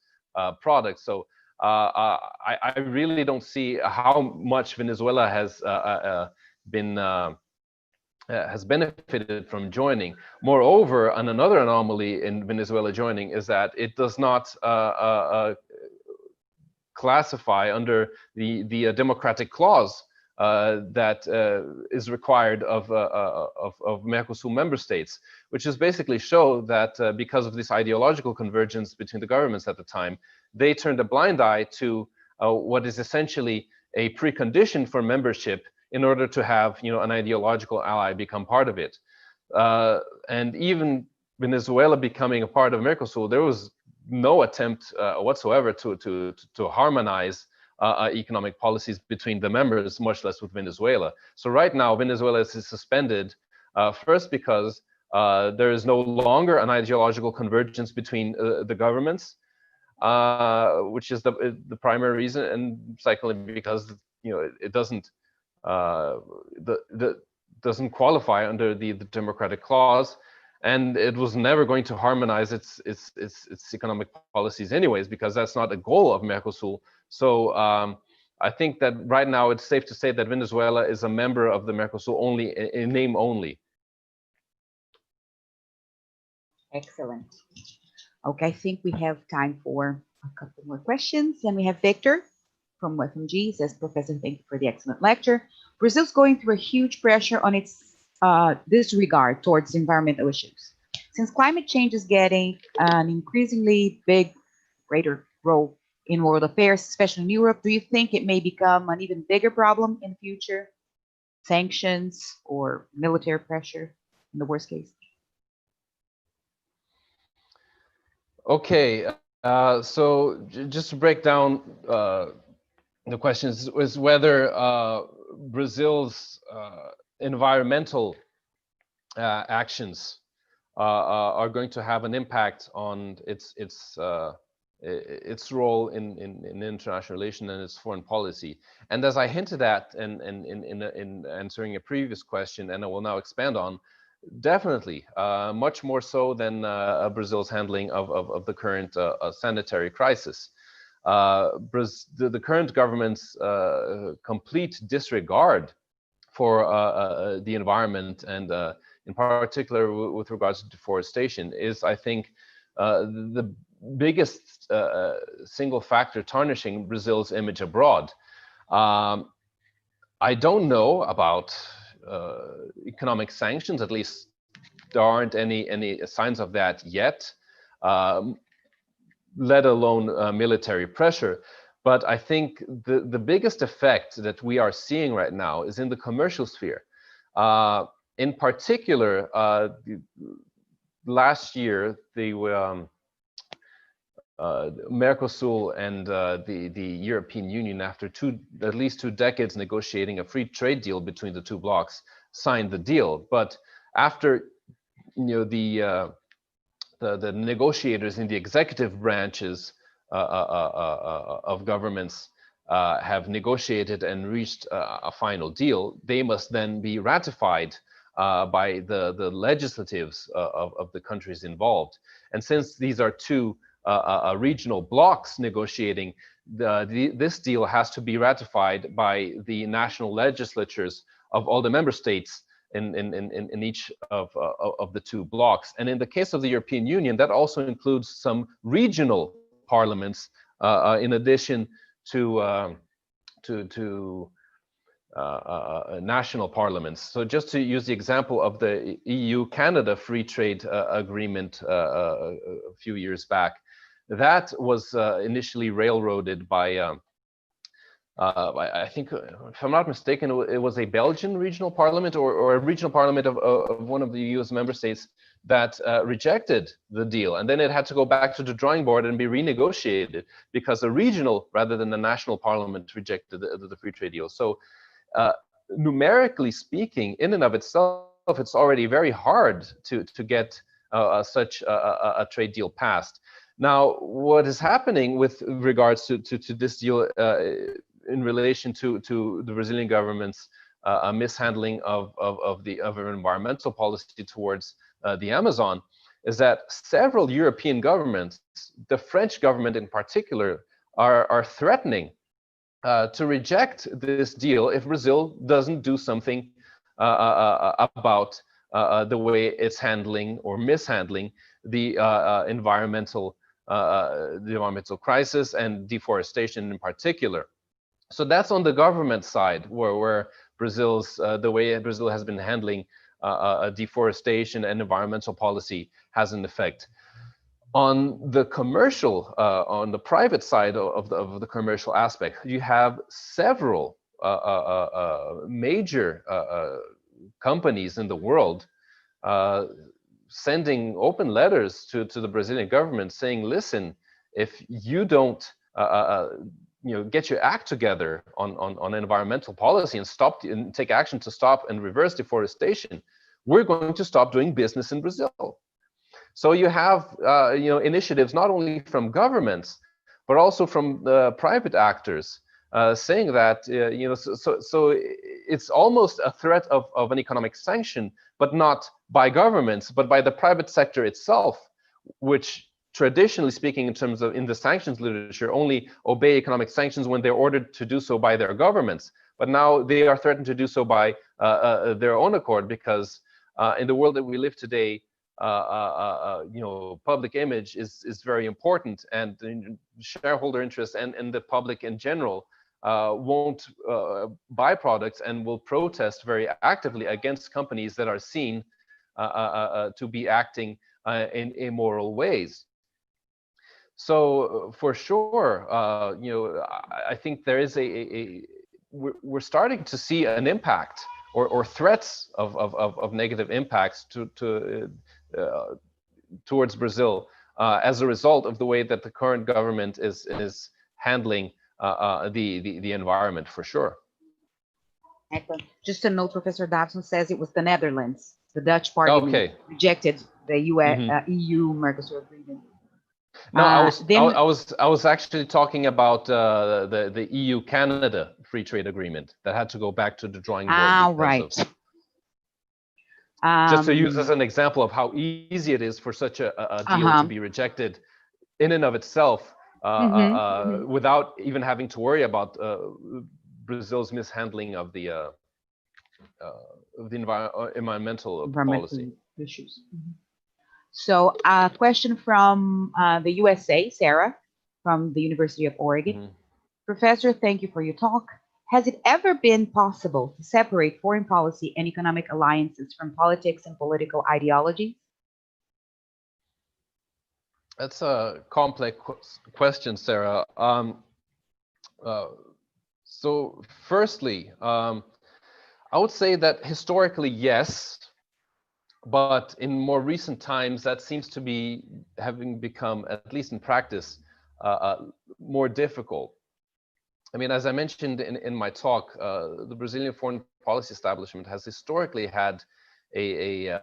products. So I really don't see how much Venezuela has benefited from joining. Moreover, and another anomaly in Venezuela joining is that it does not classify under the democratic clause that is required of Mercosur member states, which is basically show that because of this ideological convergence between the governments at the time, they turned a blind eye to what is essentially a precondition for membership in order to have, an ideological ally become part of it. And even Venezuela becoming a part of Mercosur, there was no attempt whatsoever to harmonize economic policies between the members, much less with Venezuela. So right now, Venezuela is suspended, first because there is no longer an ideological convergence between the governments, which is the primary reason, and secondly because it doesn't doesn't qualify under the democratic clause, and it was never going to harmonize its economic policies anyways, because that's not a goal of Mercosur. So I think that right now it's safe to say that Venezuela is a member of the Mercosur only in name only. Excellent. Okay, I think we have time for a couple more questions. And we have Victor from UFMG. Says, Professor, thank you for the excellent lecture. Brazil's going through a huge pressure on its disregard towards environmental issues. Since climate change is getting an increasingly greater role in world affairs, especially in Europe, do you think it may become an even bigger problem in the future? Sanctions or military pressure in the worst case? Okay, so just to break down the question is whether Brazil's environmental actions are going to have an impact on its role in international relations and its foreign policy. And as I hinted at in answering a previous question, and I will now expand on, definitely, much more so than Brazil's handling of the current sanitary crisis. The current government's complete disregard for the environment, and in particular with regards to deforestation, is, I think, the biggest single factor tarnishing Brazil's image abroad. I don't know about economic sanctions, at least there aren't any signs of that yet, let alone military pressure. But I think the biggest effect that we are seeing right now is in the commercial sphere. In particular, last year, the Mercosur and the European Union, after at least two decades negotiating a free trade deal between the two blocs, signed the deal. But after the negotiators in the executive branches of governments have negotiated and reached a final deal, they must then be ratified by the legislatives of the countries involved. And since these are two regional blocs negotiating, this deal has to be ratified by the national legislatures of all the member states in each of the two blocs. And in the case of the European Union, that also includes some regional parliaments in addition to national parliaments. So just to use the example of the EU-Canada free trade agreement a few years back, that was initially railroaded by I think, if I'm not mistaken, it was a Belgian regional parliament or a regional parliament of one of the US member states that rejected the deal. And then it had to go back to the drawing board and be renegotiated because a regional rather than the national parliament rejected the free trade deal. So numerically speaking, in and of itself, it's already very hard to get such a trade deal passed. Now, what is happening with regards to this deal in relation to the Brazilian government's mishandling of environmental policy towards the Amazon is that several European governments, the French government in particular, are threatening to reject this deal if Brazil doesn't do something about the way it's handling or mishandling the environmental crisis and deforestation in particular. So that's on the government side, where Brazil's the way Brazil has been handling deforestation and environmental policy has an effect. On the commercial, on the private side of the commercial aspect, you have several major companies in the world sending open letters to the Brazilian government saying, listen, if you don't get your act together on environmental policy and take action to stop and reverse deforestation, we're going to stop doing business in Brazil. So you have initiatives not only from governments but also from private actors saying that so it's almost a threat of an economic sanction, but not by governments, but by the private sector itself, which traditionally speaking, in the sanctions literature, only obey economic sanctions when they're ordered to do so by their governments. But now they are threatened to do so by their own accord, because in the world that we live today, public image is very important, and shareholder interest and the public in general won't buy products and will protest very actively against companies that are seen to be acting in immoral ways. So for sure, I think there is we're starting to see an impact or threats of negative impacts towards Brazil as a result of the way that the current government is handling the environment, for sure. Excellent. Just a note, Professor Davison says it was the Netherlands. The Dutch parliament rejected the EU Mercosur agreement. No, I was actually talking about the EU-Canada free trade agreement that had to go back to the drawing board. Right. Just to use as an example of how easy it is for such a deal to be rejected in and of itself, without even having to worry about Brazil's mishandling of the environmental policy issues. So a question from the USA, Sarah, from the University of Oregon. Professor, thank you for your talk. Has it ever been possible to separate foreign policy and economic alliances from politics and political ideology? That's a complex question, Sarah. So firstly, I would say that historically, yes. But in more recent times, that seems to be having become, at least in practice, more difficult. I mean, as I mentioned in my talk, the Brazilian foreign policy establishment has historically had a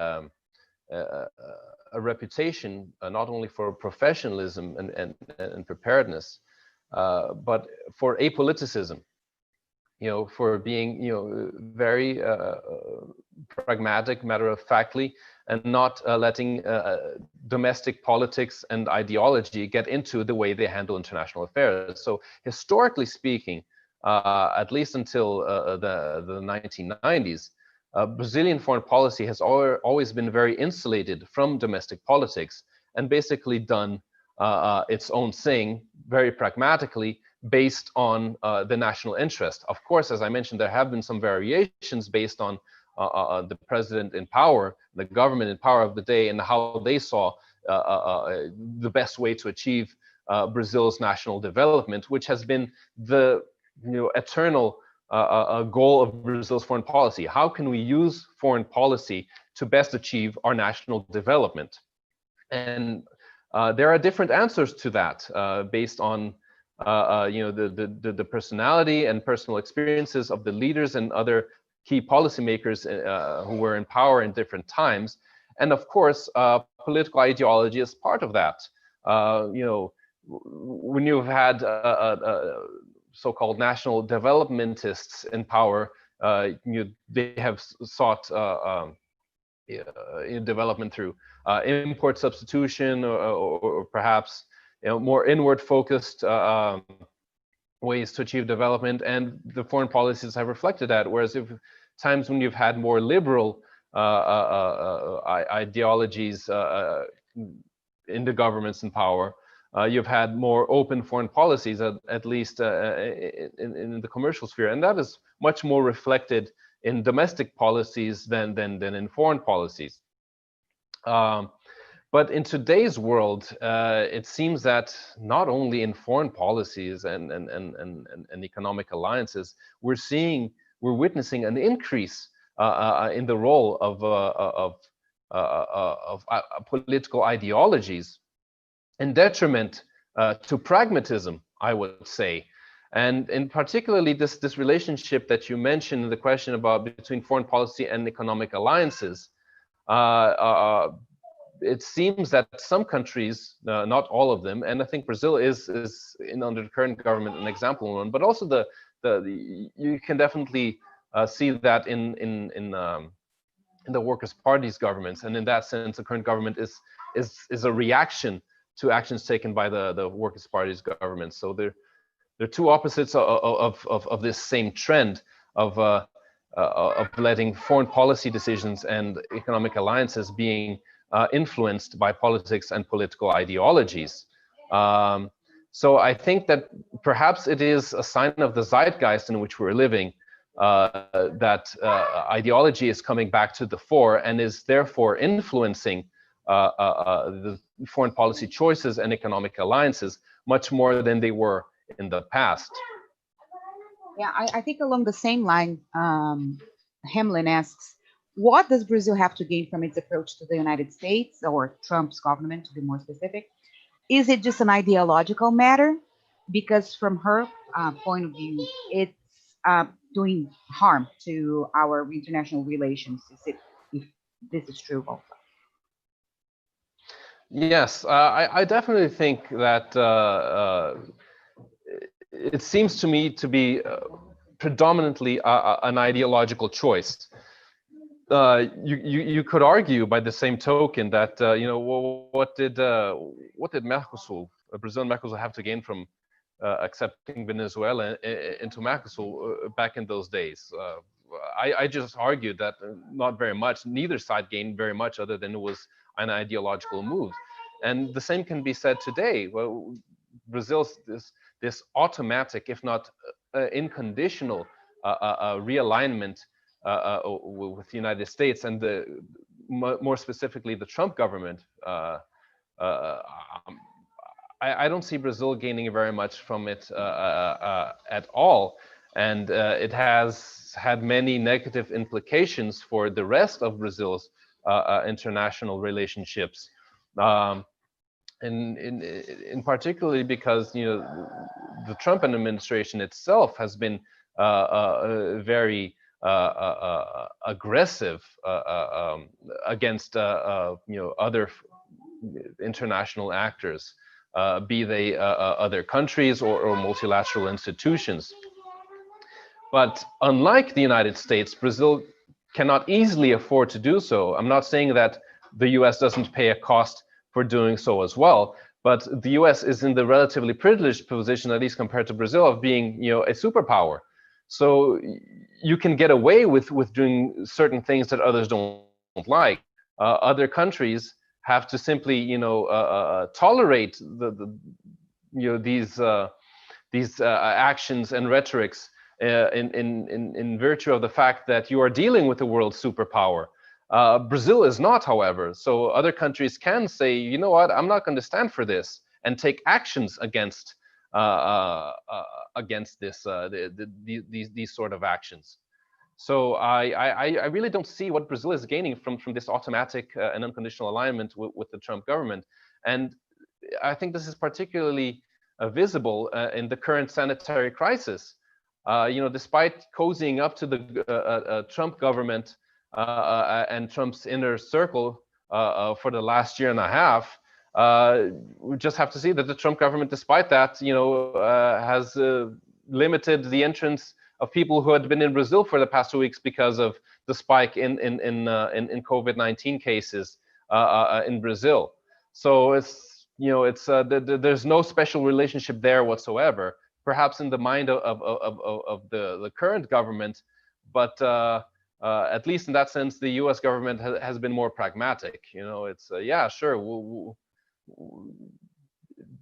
reputation not only for professionalism and preparedness, but for apoliticism. For being, very pragmatic, matter-of-factly, and not letting domestic politics and ideology get into the way they handle international affairs. So historically speaking, at least until the 1990s, Brazilian foreign policy has always been very insulated from domestic politics and basically done its own thing very pragmatically, based on the national interest. Of course, as I mentioned, there have been some variations based on the president in power, the government in power of the day, and how they saw the best way to achieve Brazil's national development, which has been the eternal goal of Brazil's foreign policy. How can we use foreign policy to best achieve our national development? And there are different answers to that based on the personality and personal experiences of the leaders and other key policymakers who were in power in different times. And of course, political ideology is part of that. When you've had so-called national developmentists in power, they have sought development through import substitution or perhaps more inward-focused ways to achieve development, and the foreign policies have reflected that. Whereas if times when you've had more liberal ideologies in the governments in power, You've had more open foreign policies, at least in the commercial sphere, and that is much more reflected in domestic policies than in foreign policies. But in today's world, it seems that not only in foreign policies and economic alliances, we're witnessing an increase in the role of political ideologies, in detriment to pragmatism, I would say. And particularly this relationship that you mentioned in the question about between foreign policy and economic alliances. It seems that some countries, not all of them, and I think Brazil is under the current government an example one, but also you can definitely see that in the Workers' Party's governments, and in that sense, the current government is a reaction to actions taken by the Workers' Party's government. So they're two opposites of this same trend of letting foreign policy decisions and economic alliances being influenced by politics and political ideologies. So I think that perhaps it is a sign of the zeitgeist in which we're living, that ideology is coming back to the fore and is therefore influencing the foreign policy choices and economic alliances much more than they were in the past. Yeah, I think along the same line, Hamlin asks, what does Brazil have to gain from its approach to the United States, or Trump's government, to be more specific? Is it just an ideological matter? Because from her point of view, it's doing harm to our international relations, if this is true also. Yes, I definitely think that it seems to me to be predominantly an ideological choice. You could argue by the same token that what did Mercosul, Brazil and Mercosul, have to gain from accepting Venezuela into Mercosul back in those days? I just argued that not very much. Neither side gained very much, other than it was an ideological move. And the same can be said today. Well, Brazil's this automatic, if not unconditional, realignment with the United States, and more specifically the Trump government. I don't see Brazil gaining very much from it at all, and it has had many negative implications for the rest of Brazil's international relationships, in particularly because the Trump administration itself has been very aggressive against other international actors, be they other countries or multilateral institutions. But unlike the United States, Brazil cannot easily afford to do so. I'm not saying that the US doesn't pay a cost for doing so as well, but the US is in the relatively privileged position, at least compared to Brazil, of being a superpower. So you can get away with doing certain things that others don't like. Other countries have to simply tolerate these actions and rhetorics in virtue of the fact that you are dealing with a world superpower. Brazil is not, however. So other countries can say, you know what, I'm not going to stand for this, and take actions against this these sort of actions. So I really don't see what Brazil is gaining from this automatic and unconditional alignment with the Trump government. And I think this is particularly visible in the current sanitary crisis. Despite cozying up to the Trump government and Trump's inner circle for the last year and a half, we just have to see that the Trump government, despite that, has limited the entrance of people who had been in Brazil for the past 2 weeks because of the spike in COVID-19 cases in Brazil. So there's no special relationship there whatsoever, perhaps in the mind of the current government, but at least in that sense, the U.S. government has been more pragmatic. It's yeah, sure,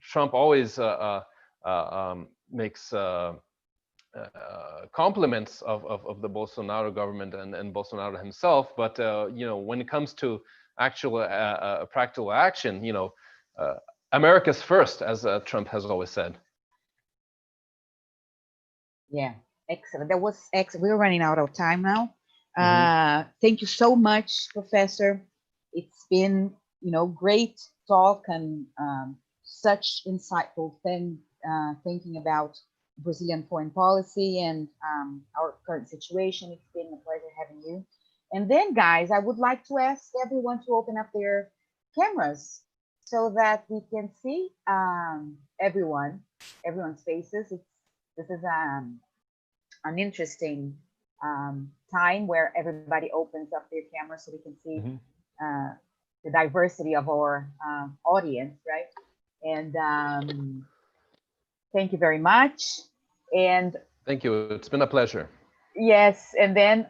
Trump always makes compliments of the Bolsonaro government and Bolsonaro himself, but you know, when it comes to actual practical action, you know, America's first, as Trump has always said. Yeah, excellent. That was excellent. We're running out of time now. Thank you so much, Professor. It's been, you know, great talk and such insightful thinking about Brazilian foreign policy and our current situation. It's been a pleasure having you. And then, guys, I would like to ask everyone to open up their cameras so that we can see everyone's faces. This is an interesting time where everybody opens up their camera so we can see the diversity of our audience, right? And thank you very much. And thank you. It's been a pleasure. Yes, and then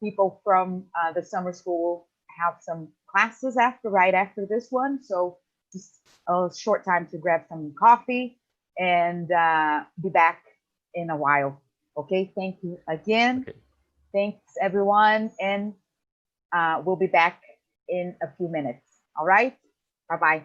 people from the summer school have some classes right after this one. So just a short time to grab some coffee and be back in a while. Okay, thank you again. Okay. Thanks, everyone. And we'll be back in a few minutes. All right, bye-bye.